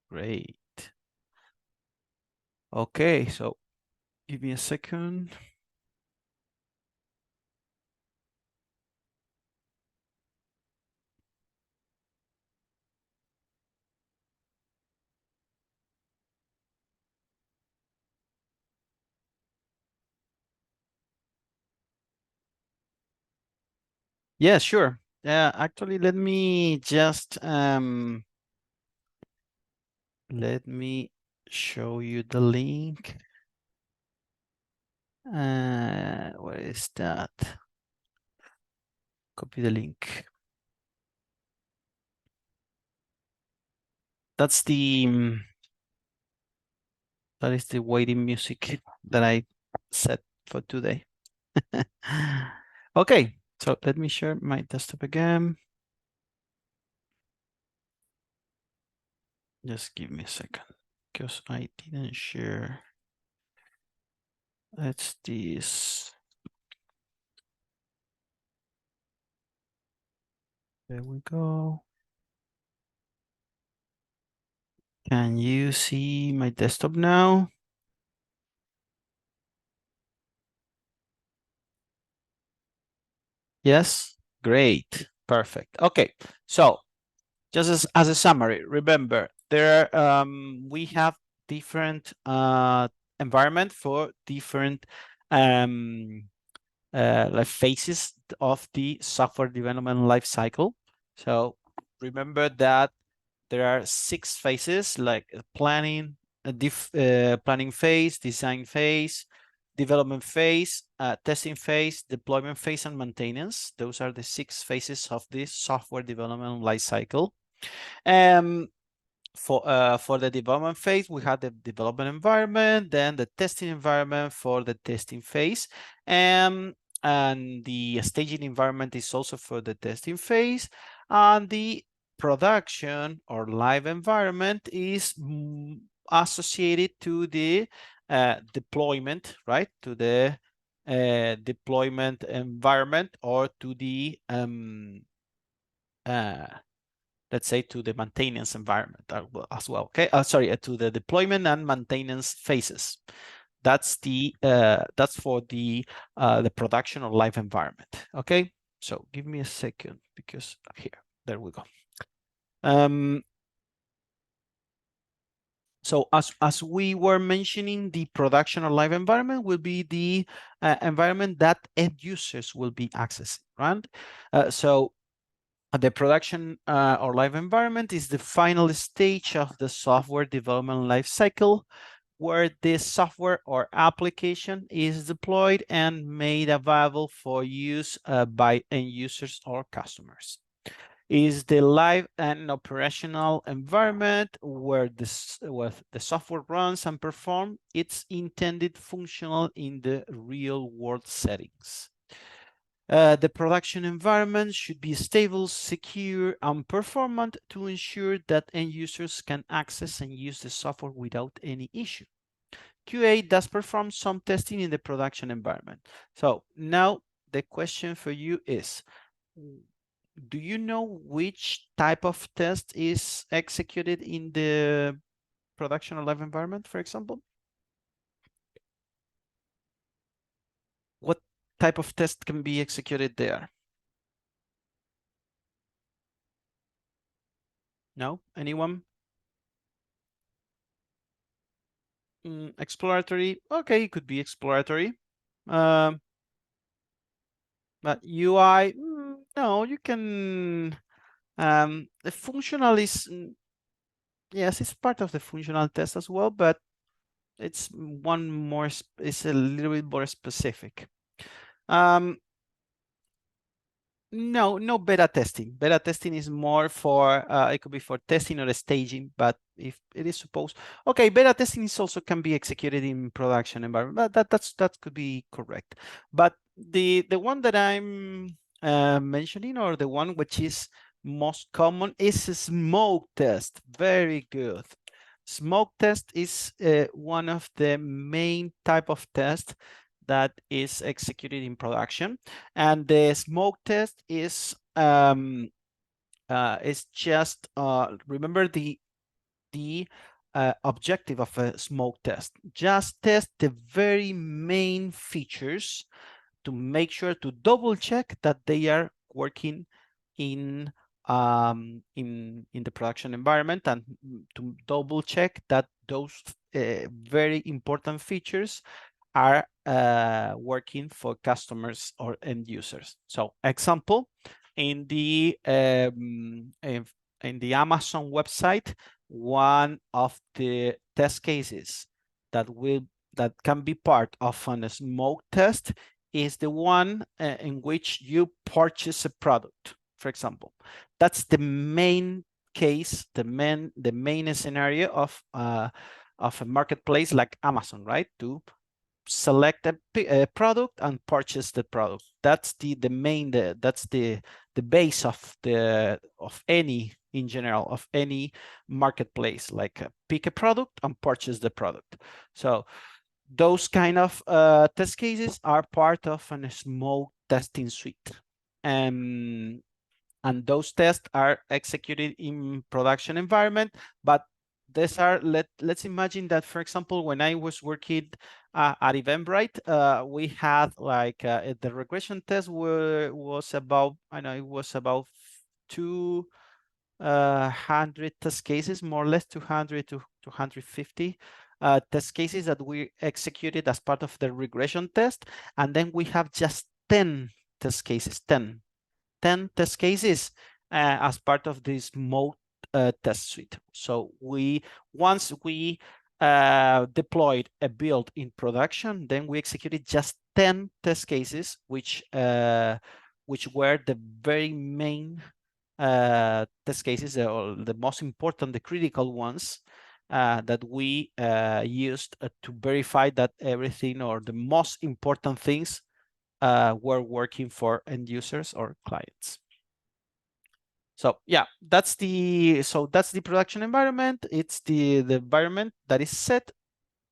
Great. Okay, so give me a second. Yeah, sure. Yeah, actually, let me just let me show you the link. Where is that? Copy the link. That's the that is the waiting music that I set for today. Okay, so let me share my desktop again. Just give me a second because I didn't share. That's this. There we go. Can you see my desktop now? Yes, great, perfect. Okay, so just as a summary, remember there we have different environment for different like phases of the software development life cycle. So remember that there are 6 phases like planning, planning phase, design phase, development phase, testing phase, deployment phase, and maintenance. Those are the 6 phases of the software development life cycle. For the development phase, we have the development environment, then the testing environment for the testing phase, and the staging environment is also for the testing phase, and the production or live environment is associated to the deployment, right? To the deployment environment or to the let's say to the maintenance environment as well. Okay, sorry, to the deployment and maintenance phases. That's for the production or live environment. Okay, so give me a second because here, there we go. So as we were mentioning, the production or live environment will be the environment that end users will be accessing, right? So the production or live environment is the final stage of the software development life cycle where the software or application is deployed and made available for use by end users or customers. Is the live and operational environment where the software runs and performs its intended functional in the real world settings. The production environment should be stable, secure, and performant to ensure that end users can access and use the software without any issue. QA does perform some testing in the production environment. So now the question for you is, do you know which type of test is executed in the production or live environment, for example? What type of test can be executed there? No? Anyone? Exploratory. Okay, it could be exploratory. Um, but UI, no, you can. The functional is, yes, it's part of the functional test as well, but it's one more, it's a little bit more specific. Um, No, no beta testing. Beta testing is more for, it could be for testing or staging, but if it is supposed, okay, beta testing is also can be executed in production environment, but that could be correct. But the one that I'm mentioning, or the one which is most common, is a smoke test. Very good. Smoke test is one of the main type of test that is executed in production, and the smoke test is just remember the objective of a smoke test. Just test the very main features to make sure to double check that they are working in in the production environment, and to double check that those very important features are working for customers or end users. So example, in the in the Amazon website, one of the test cases that can be part of a smoke test is the one in which you purchase a product, for example. That's the main case, the main scenario of a marketplace like Amazon, right? To select a product and purchase the product. That's the main, that's the base of any, in general, of any marketplace, like pick a product and purchase the product. So those kind of test cases are part of a smoke testing suite. And those tests are executed in production environment, but these are, let's imagine that, for example, when I was working at Eventbrite, we had like the regression test was about, I know it was about 200 test cases, more or less 200 to 250 test cases that we executed as part of the regression test. And then we have just 10 test cases, 10 test cases as part of this mode test suite. So once we deployed a build in production, then we executed just 10 test cases, which were the very main test cases, or the most important, the critical ones that we used to verify that everything, or the most important things, were working for end users or clients. So yeah, that's the production environment. It's the environment that is set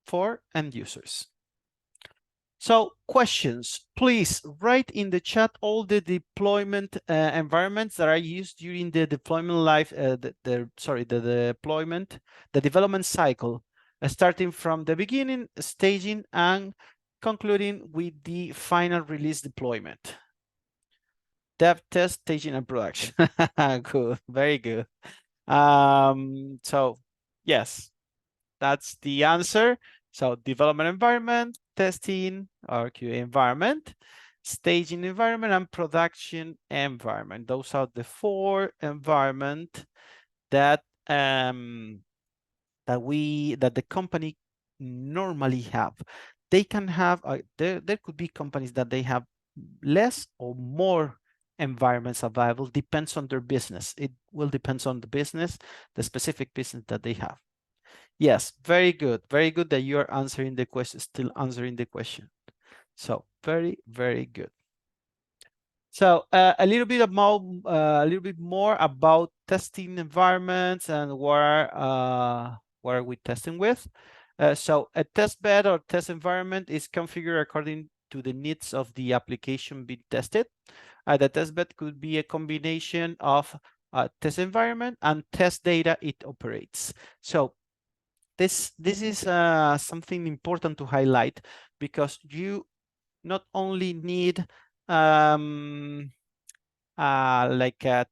for end users. So questions, please write in the chat all the deployment environments that are used during the deployment life, the development cycle, starting from the beginning, staging, and concluding with the final release deployment. Dev, test, staging, and production. Good, very good. So yes, that's the answer. So development environment, testing or QA environment, staging environment, and production environment. Those are the 4 environment that that the company normally have. They can have there could be companies that they have less or more environments available, depends on their business. It will depend on the business, the specific business that they have. Yes, very good. Very good that you are answering the question, still answering the question. So very, very good. So a little bit more about testing environments and what are we testing with. So a test bed or test environment is configured according to the needs of the application being tested. The test bed could be a combination of test environment and test data it operates. So this is something important to highlight, because you not only need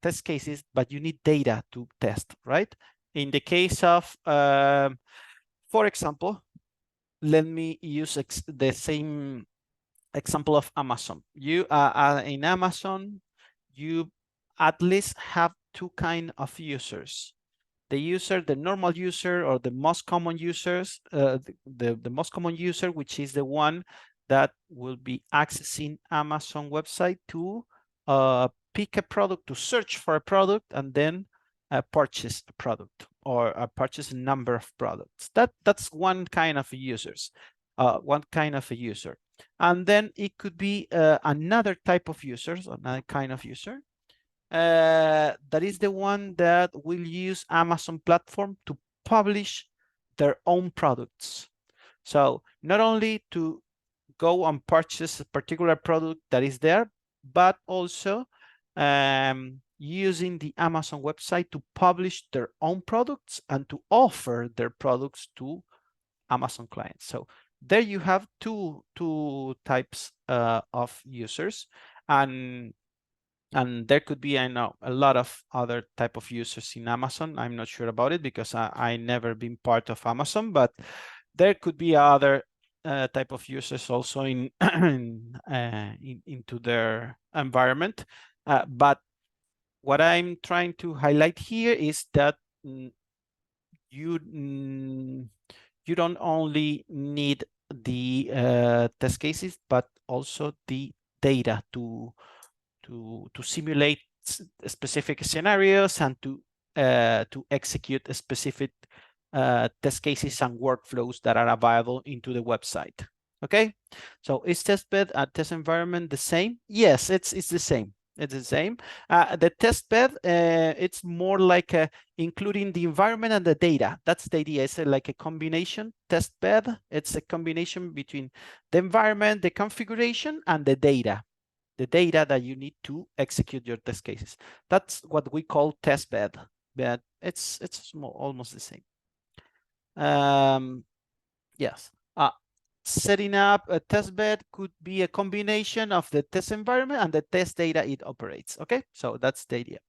test cases, but you need data to test, right? In the case of, for example, let me use the same example of Amazon. You in Amazon, you at least have two kind of users. The normal user, or the most common users, the most common user, which is the one that will be accessing Amazon website to pick a product, to search for a product, and then purchase a product, or purchase a number of products. That's one kind of users, one kind of a user. And then it could be another type of users, another kind of user, that is the one that will use Amazon platform to publish their own products. So not only to go and purchase a particular product that is there, but also using the Amazon website to publish their own products and to offer their products to Amazon clients. So there you have two types of users, and there could be, I know, a lot of other type of users in Amazon. I'm not sure about it because I never been part of Amazon, but there could be other type of users also in, into their environment. But what I'm trying to highlight here is that you you don't only need the test cases, but also the data to simulate specific scenarios and to execute a specific test cases and workflows that are available into the website. Okay, so is testbed and test environment the same? Yes, it's the same. It's the same. The testbed, it's more like including the environment and the data. That's the idea. It's like a combination. Testbed, it's a combination between the environment, the configuration, and the data that you need to execute your test cases. That's what we call test bed, but it's almost the same. Yes. Setting up a test bed could be a combination of the test environment and the test data it operates. Okay, so that's the idea.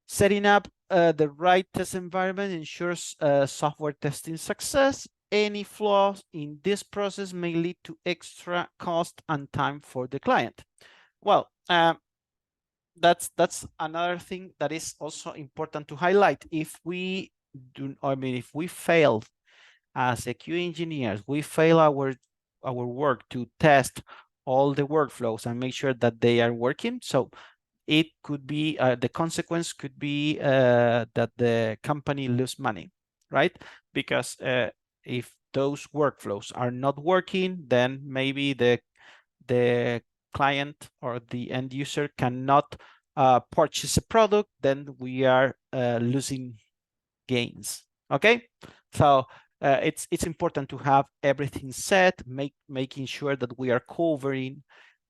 Setting up the right test environment ensures software testing success. Any flaws in this process may lead to extra cost and time for the client. Well, that's another thing that is also important to highlight. If we do, I mean, if we fail as a QA engineers, we fail our work to test all the workflows and make sure that they are working. So it could be the consequence could be that the company lose money, right? Because if those workflows are not working, then maybe the client or the end user cannot purchase a product, then we are losing gains. Okay, so it's important to have everything set, making sure that we are covering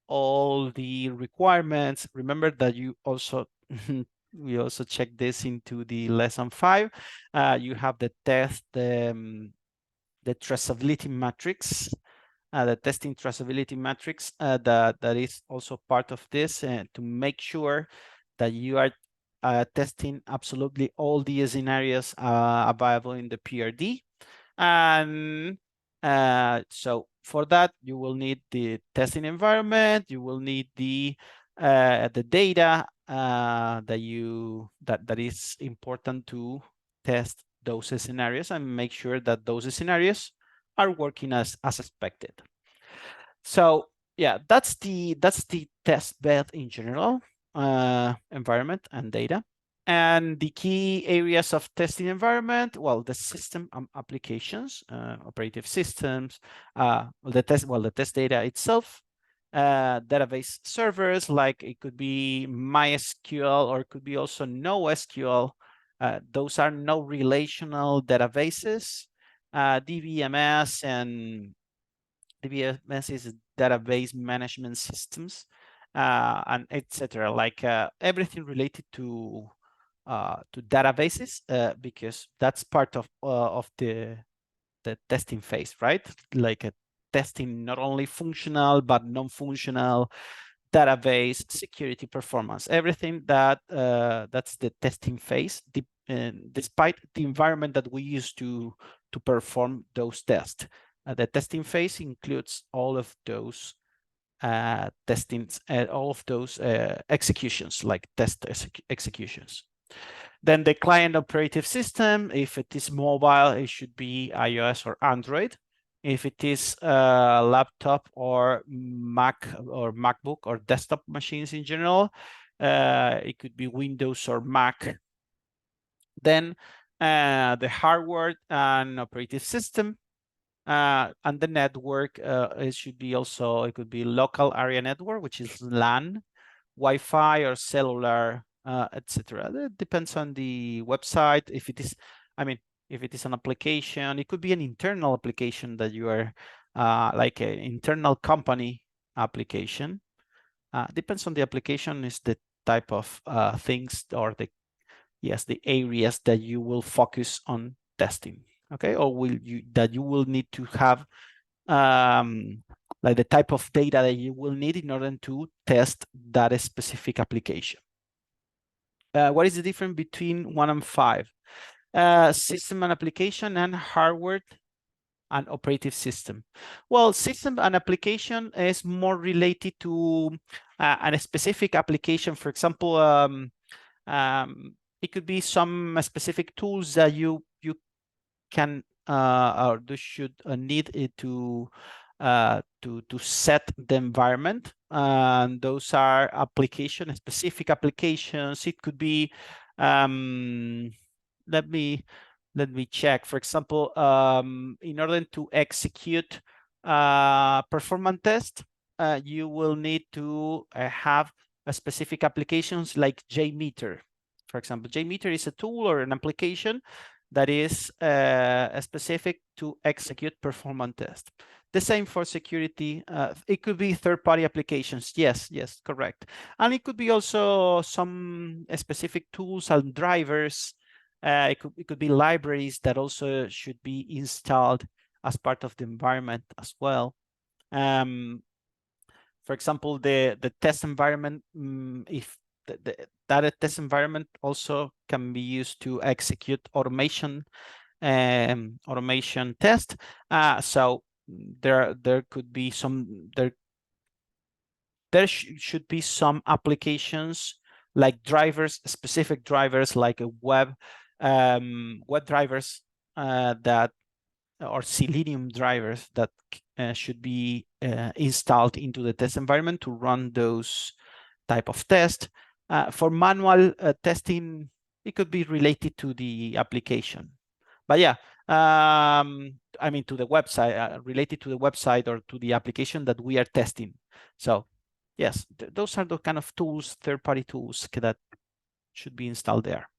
all the requirements. Remember that you also we also check this into the lesson 5. You have the test, the traceability matrix, the testing traceability matrix that is also part of this to make sure that you are testing absolutely all the scenarios available in the PRD. And so for that, you will need the testing environment, you will need the data that is important to test those scenarios and make sure that those scenarios are working as expected. So yeah, that's the test bed in general, environment and data. And the key areas of testing environment, well, the system applications, operative systems, the test data itself, database servers, like it could be MySQL or it could be also NoSQL. Those are no relational databases. DBMS, and DBMS is database management systems, and etc. Like everything related to databases, because that's part of the testing phase, right? Like a testing not only functional but non-functional database security performance, everything that that's the testing phase, despite the environment that we use to perform those tests. The testing phase includes all of those testings, all of those executions, like test executions. Then the client operative system, if it is mobile, it should be iOS or Android. If it is a laptop or Mac or MacBook or desktop machines in general, it could be Windows or Mac. Then the hardware and operative system, and the network, it should be also, it could be local area network, which is LAN, Wi-Fi or cellular, etc. It depends on the website. If it is, I mean, if it is an application, it could be an internal application that you are like an internal company application. Depends on the application, is the type of things, or the areas that you will focus on testing. Okay, or that you will need to have like the type of data that you will need in order to test that specific application. What is the difference between 1 and 5? System and application, and hardware and operative system. Well, system and application is more related to a specific application. For example, it could be some specific tools that you can or you should need it to set the environment, and those are specific applications. It could be let me check. For example, in order to execute performance test, you will need to have a specific applications like JMeter. For example, JMeter is a tool or an application that is specific to execute performance test. The same for security. It could be third-party applications. Yes, correct. And it could be also some specific tools and drivers. It could be libraries that also should be installed as part of the environment as well. For example, the test environment, if that test environment also can be used to execute automation test. So there could be some should be some applications like drivers, specific drivers, like a web drivers that, or Selenium drivers that should be installed into the test environment to run those type of test. For manual testing, it could be related to the application. But yeah, I mean, to the website, related to the website or to the application that we are testing. So yes, those are the kind of tools, third-party tools that should be installed there.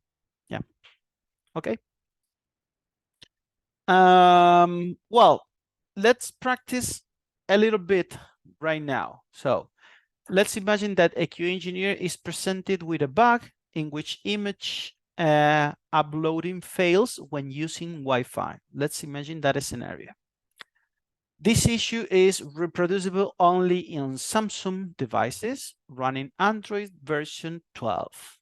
Yeah. Okay. Well, let's practice a little bit right now. So let's imagine that a QA engineer is presented with a bug in which image uploading fails when using Wi-Fi. Let's imagine that a scenario. This issue is reproducible only in Samsung devices running Android version 12.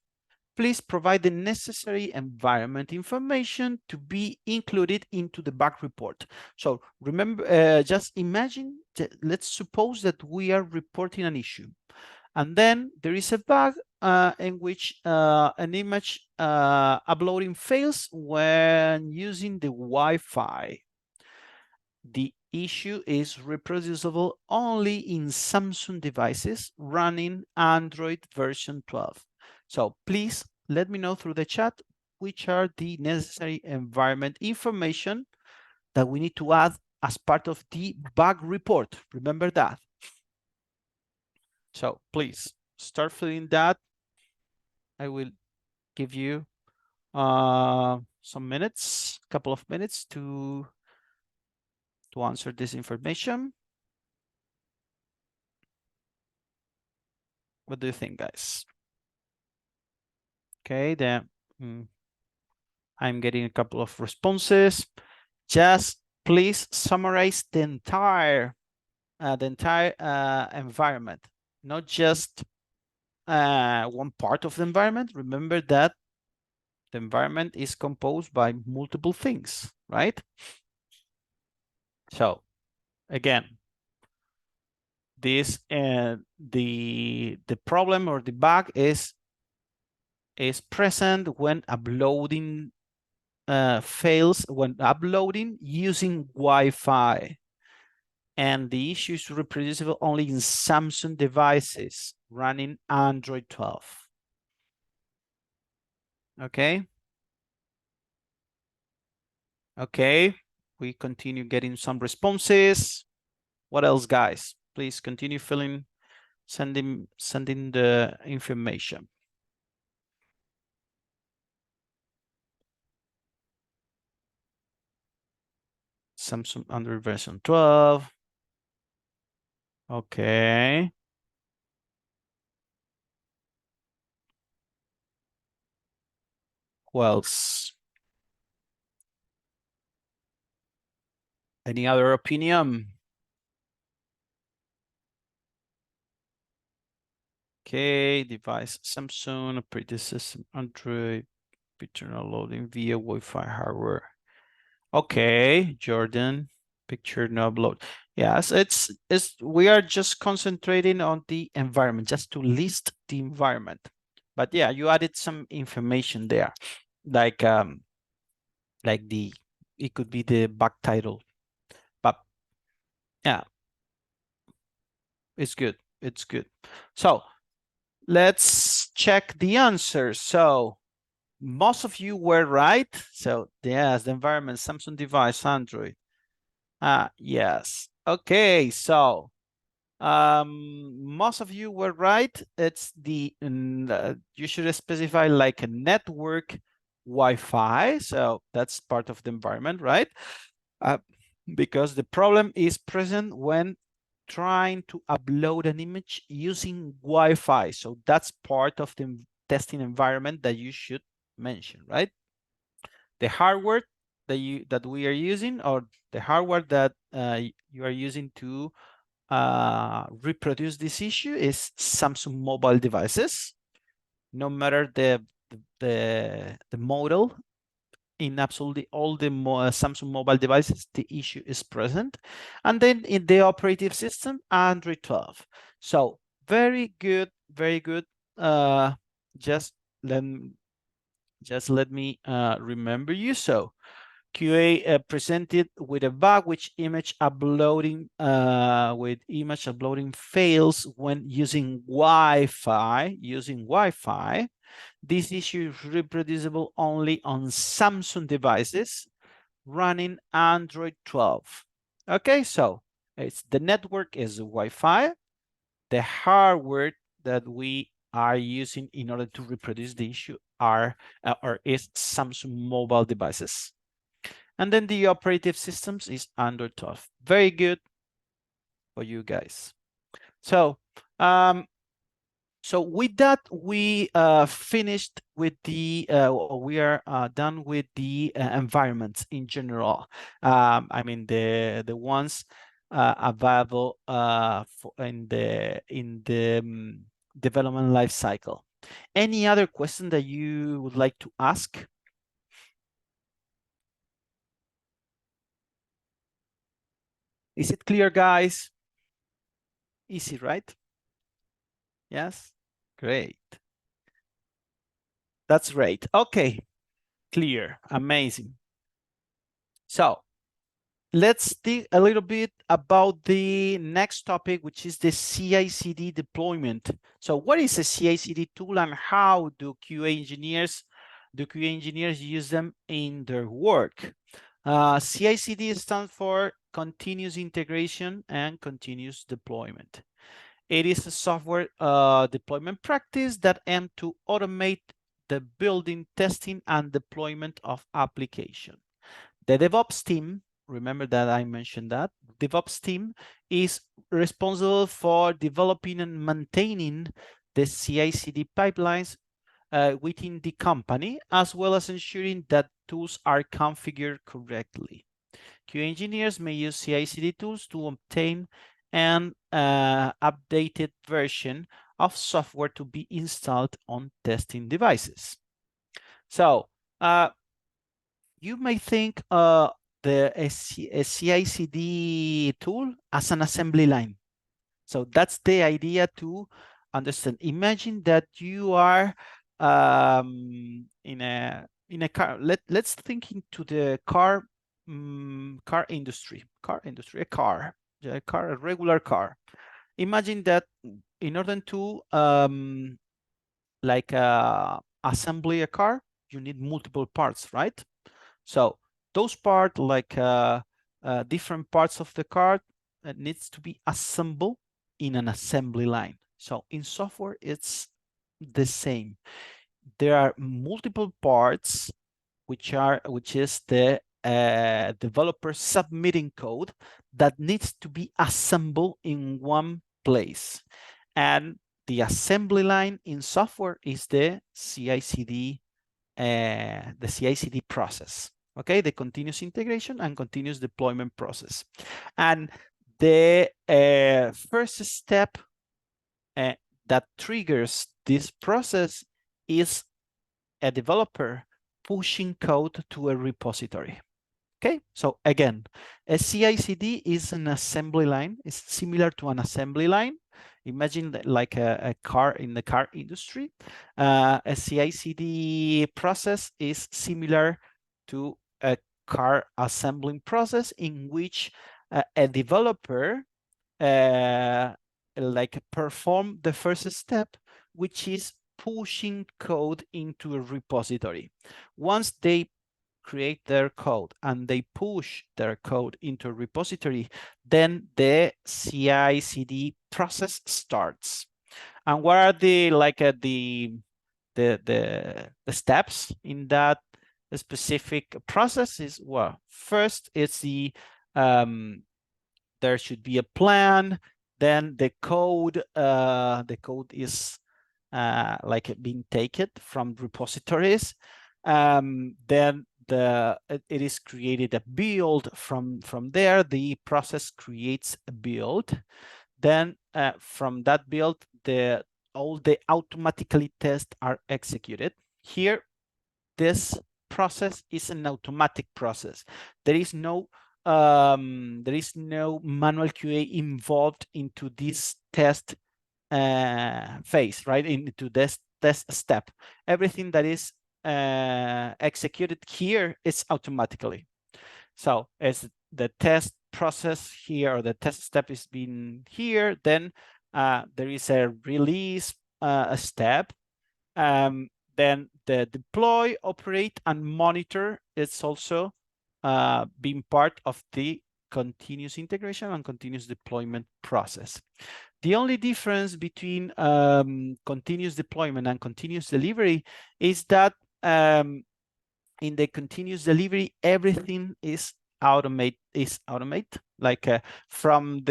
Please provide the necessary environment information to be included into the bug report. So remember, just imagine, let's suppose that we are reporting an issue, and then there is a bug in which an image uploading fails when using the Wi-Fi. The issue is reproducible only in Samsung devices running Android version 12. So please let me know through the chat which are the necessary environment information that we need to add as part of the bug report. Remember that. So please start filling that. I will give you some minutes, couple of minutes to to answer this information? What do you think, guys? Okay, then I'm getting a couple of responses. Just please summarize the entire environment, not just one part of the environment. Remember that the environment is composed by multiple things, right? So again, this the problem or the bug is present when uploading fails when uploading using Wi-Fi, and the issue is reproducible only in Samsung devices running Android 12. Okay. Okay, we continue getting some responses. What else, guys? Please continue sending the information. Samsung Android version 12. Okay. Who else? Any other opinion? Okay, device Samsung, operating system Android, picture loading via Wi-Fi hardware. Okay, Jordan, picture no upload. Yes, it's we are just concentrating on the environment, just to list the environment. But yeah, you added some information there, like the it could be the back title. But yeah, it's good. It's good. So let's check the answers. So most of you were right. So yes, the environment, Samsung device, Android. Yes. Okay, so most of you were right. It's you should specify like a network Wi-Fi. So that's part of the environment, right? Because the problem is present when trying to upload an image using Wi-Fi. So that's part of the testing environment that you should mention, right? The hardware that we are using, or the hardware that you are using to reproduce this issue, is Samsung mobile devices. No matter the model, in absolutely all the Samsung mobile devices, the issue is present. And then in the operating system, Android 12. So very good, very good. Just let me remember you. So QA presented with a bug which image uploading fails when using Wi-Fi. This issue is reproducible only on Samsung devices running Android 12. Okay, so the network is Wi-Fi. The hardware that we are using in order to reproduce the issue is Samsung mobile devices. And then the operative systems is Android 12. Very good for you guys. So with that, we finished with we are done with the environments in general. I mean the ones available in the development life cycle. Any other question that you would like to ask? Is it clear, guys? Easy, right? Yes? Great. That's great. Okay, clear, amazing. So let's think a little bit about the next topic, which is the CI/CD deployment. So what is a CI/CD tool, and how do QA engineers use them in their work? CI/CD stands for continuous integration and continuous deployment. It is a software deployment practice that aims to automate the building, testing, and deployment of application. The DevOps team remember that I mentioned that DevOps team is responsible for developing and maintaining the CI/CD pipelines within the company, as well as ensuring that tools are configured correctly. QA engineers may use CI/CD tools to obtain an updated version of software to be installed on testing devices. So you may think the CI/CD tool as an assembly line. So that's the idea to understand. Imagine that you are in a car. Let's think into the car industry. A regular car. Imagine that in order to assembly a car, you need multiple parts, right? So those parts, different parts of the car, needs to be assembled in an assembly line. So in software, it's the same. There are multiple parts, which is the developer submitting code that needs to be assembled in one place. And the assembly line in software is the CI/CD process. Okay, the continuous integration and continuous deployment process. And the first step that triggers this process is a developer pushing code to a repository. Okay, so again, a CI/CD is an assembly line. It's similar to an assembly line. Imagine like a car in the car industry. A CI/CD process is similar to a car assembling process in which a developer perform the first step, which is pushing code into a repository. Once they create their code and they push their code into a repository, then the CI/CD process starts. And what are the steps in that specific process? Is, well, first it's there should be a plan. Then the code is being taken from repositories. Then it is created a build. From there, the process creates a build. Then from that build, all the automatically tests are executed. Here, this process is an automatic process. There is no manual QA involved into this test phase, right? Into this test step. Everything that is executed here is automatically. So as the test process here, or the test step is being here, then there is a release step. Then the deploy, operate, and monitor is also being part of the continuous integration and continuous deployment process. The only difference between continuous deployment and continuous delivery is that in the continuous delivery, everything is automate, like from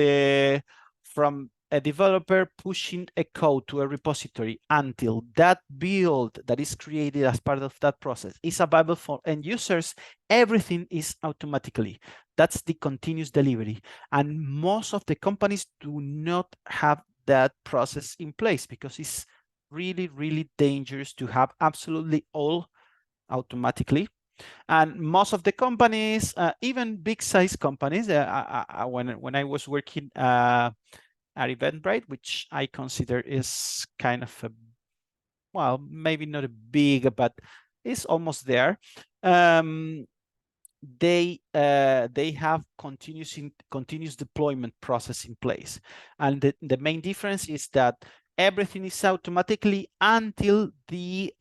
a developer pushing a code to a repository until that build that is created as part of that process is available for end users, everything is automatically. That's the continuous delivery. And most of the companies do not have that process in place because it's really, really dangerous to have absolutely all automatically. And most of the companies, even big size companies, when I was working at Eventbrite, which I consider is kind of a, well, maybe not a big, but it's almost there. They have continuous deployment process in place, and the main difference is that everything is automatically until the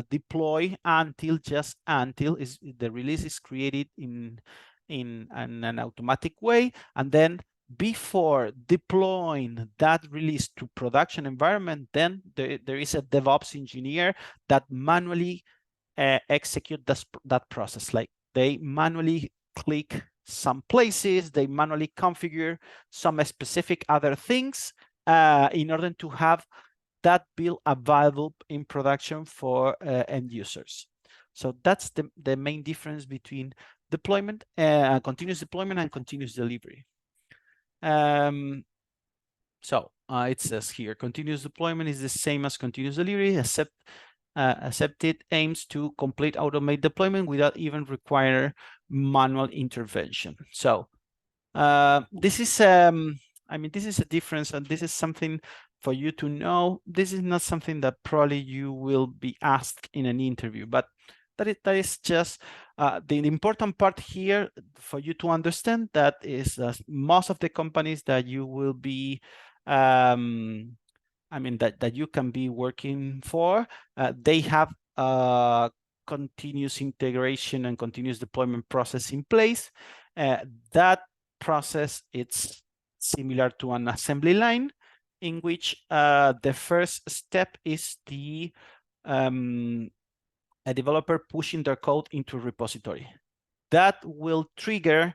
deploy, until the release is created in an automatic way, and then before deploying that release to production environment, then there is a DevOps engineer that manually execute that process. Like they manually click some places, they manually configure some specific other things in order to have that build available in production for end users. So that's the main difference between deployment, continuous deployment and continuous delivery. So it says here, continuous deployment is the same as continuous delivery, except it aims to complete automate deployment without even require manual intervention. So this is, I mean, this is a difference, and this is something for you to know. This is not something that probably you will be asked in an interview, but that is just the important part here for you to understand. That is most of the companies that you will be, I mean, that you can be working for, they have a continuous integration and continuous deployment process in place. That process, it's similar to an assembly line, in which the first step is a developer pushing their code into a repository. That will trigger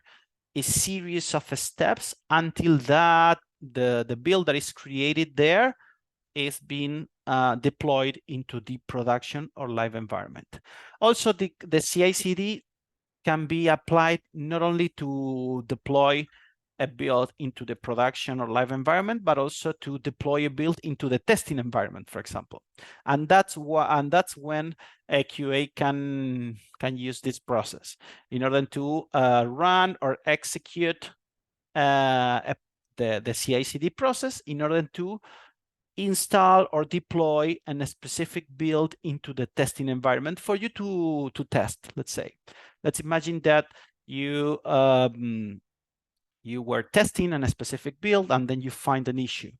a series of steps until that the build that is created there is being deployed into the production or live environment. Also, the CI/CD can be applied not only to deploy a build into the production or live environment, but also to deploy a build into the testing environment, for example. And that's when a QA can use this process in order to run or execute the CI/CD process in order to install or deploy a specific build into the testing environment for you to test. Let's imagine that you you were testing on a specific build, and then you find an issue,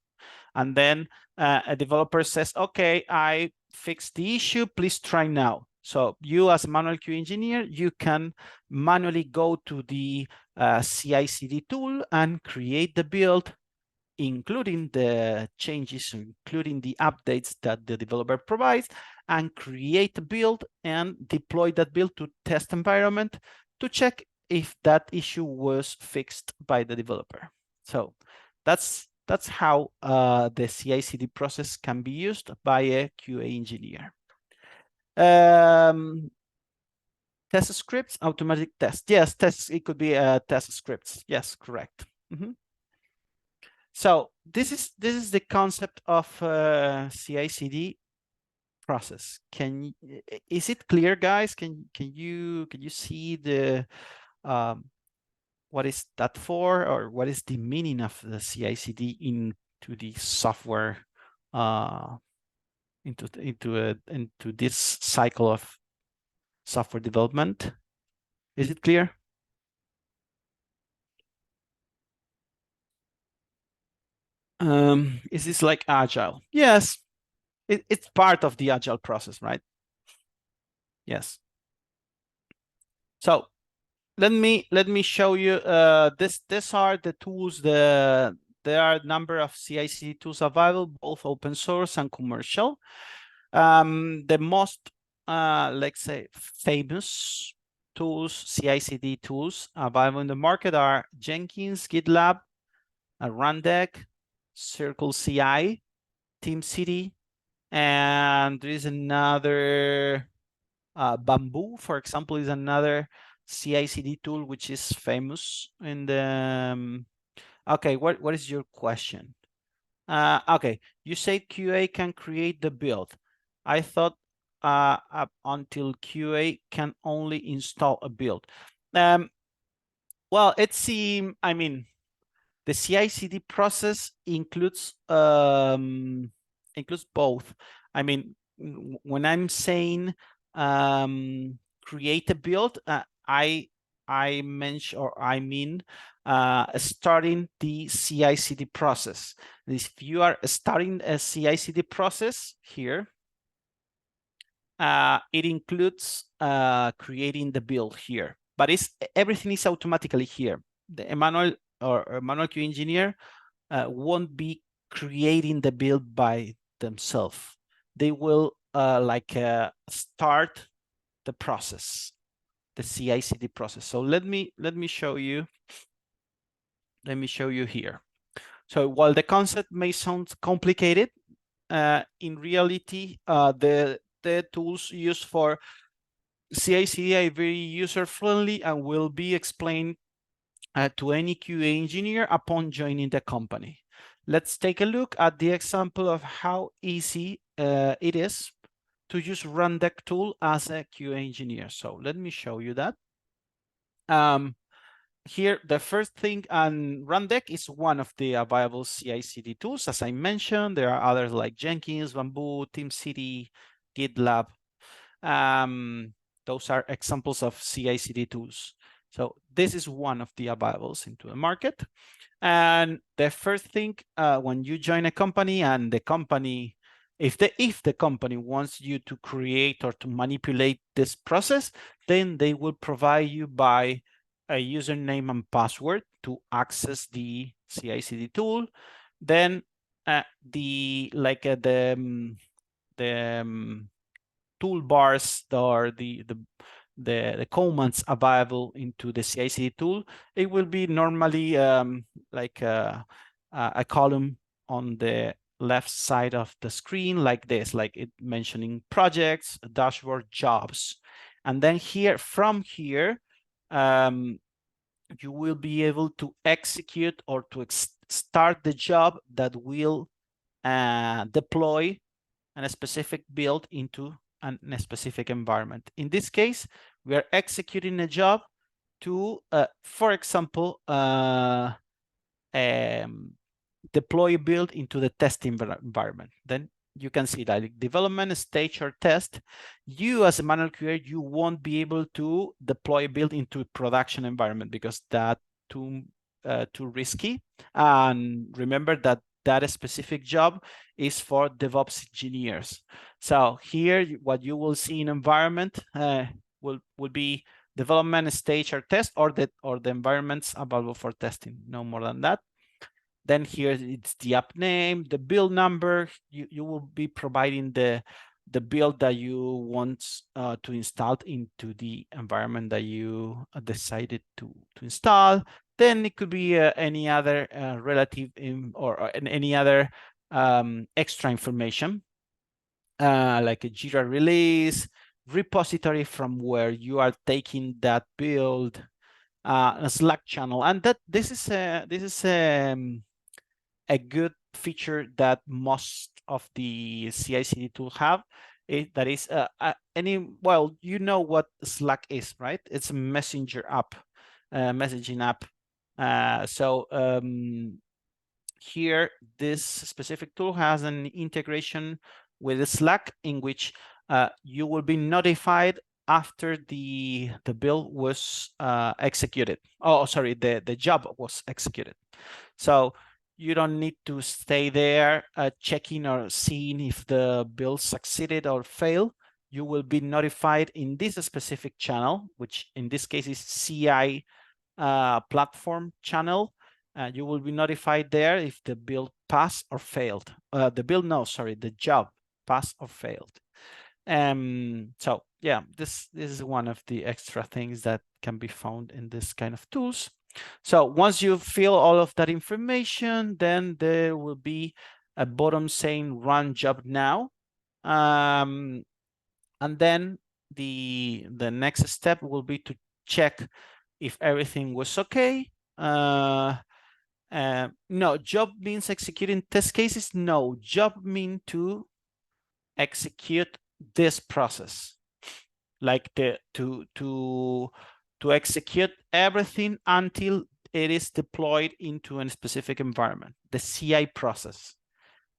and then a developer says, okay, I fixed the issue, please try now. So you, as a manual QA engineer, you can manually go to the CI/CD tool and create the build, including the changes, including the updates that the developer provides, and create a build and deploy that build to test environment to check if that issue was fixed by the developer. So that's how the CI/CD process can be used by a QA engineer. Test scripts, automatic test. Yes, tests. It could be test scripts. Yes, correct. So this is the concept of CI/CD process. Is it clear, guys? Can you see the what is that for, or what is the meaning of the CI/CD into the software, into this cycle of software development? Is it clear? Is this like agile? Yes, it's part of the agile process, right? Yes. So let me show you. These are the tools. There are a number of CI/CD tools available, both open source and commercial. The most, let's say, famous tools, CI/CD tools available in the market are Jenkins, GitLab, Rundeck, Circle CI, TeamCity, and there is another, Bamboo, for example, is another CI/CD tool which is famous in the. Okay, what is your question? Okay, you say QA can create the build. I thought up until QA can only install a build. Well, it seems, I mean, the CI/CD process includes both. I mean, when I'm saying create a build, I mention, or I mean, starting the CI/CD process. If you are starting a CI/CD process here, it includes creating the build here, but everything is automatically here. The manual or manual QA engineer won't be creating the build by themselves. They will start the process. the CI/CD process. So let me show you. Let me show you here. So while the concept may sound complicated, in reality, the tools used for CI/CD are very user-friendly and will be explained to any QA engineer upon joining the company. Let's take a look at the example of how easy it is to use Rundeck tool as a QA engineer. So let me show you that. Here, the first thing, and Rundeck is one of the available CI/CD tools. As I mentioned, there are others like Jenkins, Bamboo, TeamCity, GitLab. Those are examples of CI/CD tools. So this is one of the availables into the market. And the first thing, when you join a company and the company, if the company wants you to create or to manipulate this process, then they will provide you by a username and password to access the CI/CD tool. Then the toolbars or the commands available into the CI/CD tool, it will be normally like a column on the left side of the screen like this, like it mentioning projects, dashboard, jobs. And then here, from here, you will be able to execute or to start the job that will deploy a specific build into a specific environment. In this case, we are executing a job to, for example, deploy a build into the testing environment. Then you can see that development stage or test, you as a manual QA, you won't be able to deploy a build into a production environment because that's too risky. And remember that that specific job is for DevOps engineers. So here, what you will see in environment will be development stage or test, or the environments available for testing, no more than that. Then here it's the app name, the build number. You will be providing the build that you want to install into the environment that you decided to install. Then it could be any other relative or any other extra information, like a Jira release, repository from where you are taking that build, a Slack channel, and this is a good feature that most of the CI/CD tools have. That is well, you know what Slack is, right? It's a messenger app, messaging app. So here, this specific tool has an integration with Slack in which you will be notified after the build was executed. Oh, sorry, the job was executed. So you don't need to stay there checking or seeing if the build succeeded or failed. You will be notified in this specific channel, which in this case is CI platform channel. You will be notified there if the build passed or failed. The job passed or failed. So yeah, this is one of the extra things that can be found in this kind of tools. So once you fill all of that information, then there will be a button saying run job now. And then the next step will be to check if everything was okay. No, job means executing test cases. No, job mean to execute this process, like to execute everything until it is deployed into a specific environment, the CI process.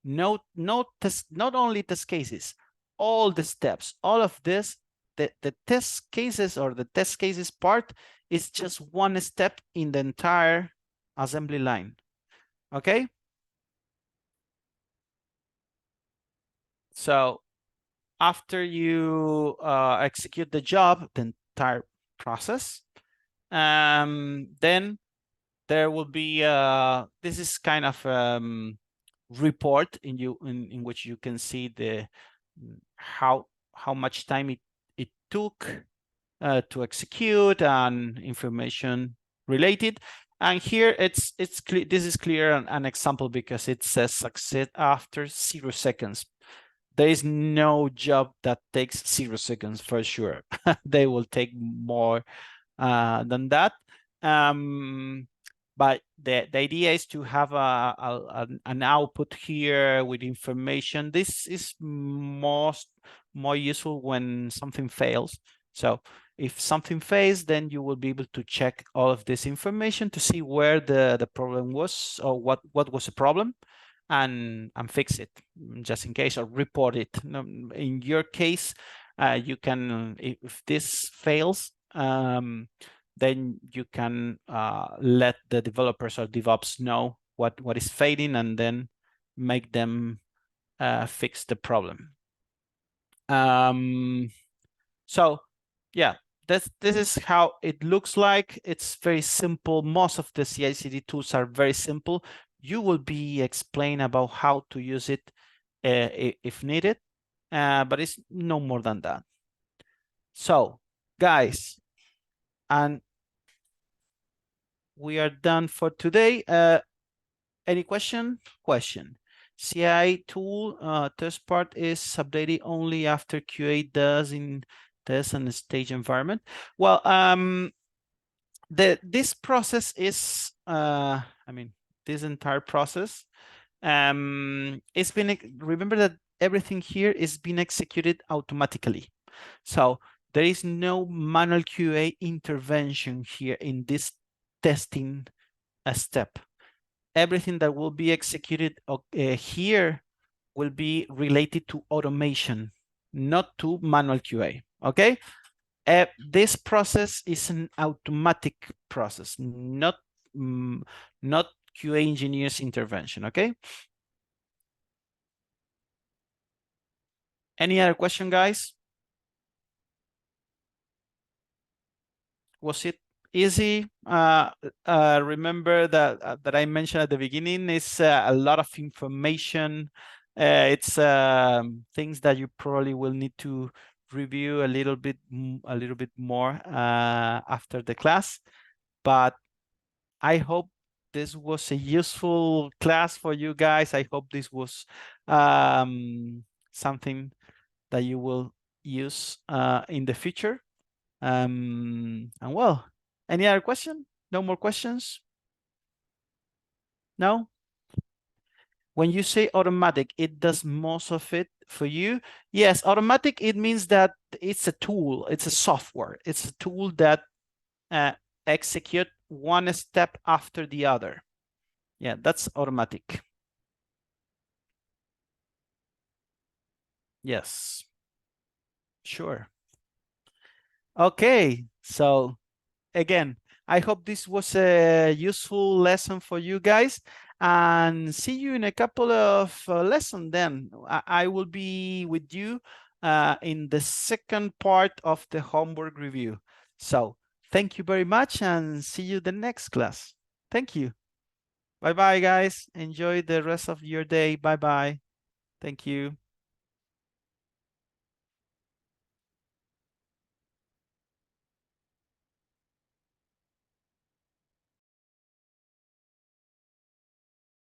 Not only test cases, all the steps, all of this, the test cases or the test cases part is just one step in the entire assembly line. Okay. So after you execute the job, the entire process, then there will be this is kind of report in which you can see the how much time it took to execute and information related. And here it's clear. This is clear an example because it says succeed after 0 seconds. There is no job that takes 0 seconds for sure. They will take more than that. But the idea is to have an output here with information. This is more useful when something fails. So if something fails, then you will be able to check all of this information to see where the problem was or what was the problem, and fix it just in case, or report it. In your case, you can, if this fails, then you can let the developers or DevOps know what is failing, and then make them fix the problem. So yeah, this is how it looks like. It's very simple. Most of the CI/CD tools are very simple. You will be explained about how to use it if needed, but it's no more than that. So guys, and we are done for today. Any question? CI tool test part is updated only after QA does in test and stage environment. Well, this process is, I mean, this entire process, it's been, remember that everything here is being executed automatically. So there is no manual QA intervention here in this testing step. Everything that will be executed here will be related to automation, not to manual QA, okay? This process is an automatic process, not QA engineer's intervention, okay? Any other question, guys? Was it easy? Remember that I mentioned at the beginning, it's a lot of information. It's things that you probably will need to review a little bit more after the class. But I hope this was a useful class for you guys. I hope this was something that you will use in the future. And well, any other question? No more questions? No? When you say automatic, it does most of it for you. Yes, automatic, it means that it's a tool, it's a software. It's a tool that execute one step after the other. Yeah, that's automatic. Yes, sure. Okay, so again, I hope this was a useful lesson for you guys, and see you in a couple of lessons then. I will be with you in the second part of the homework review. So thank you very much, and see you the next class. Thank you. Bye-bye, guys. Enjoy the rest of your day. Bye-bye. Thank you.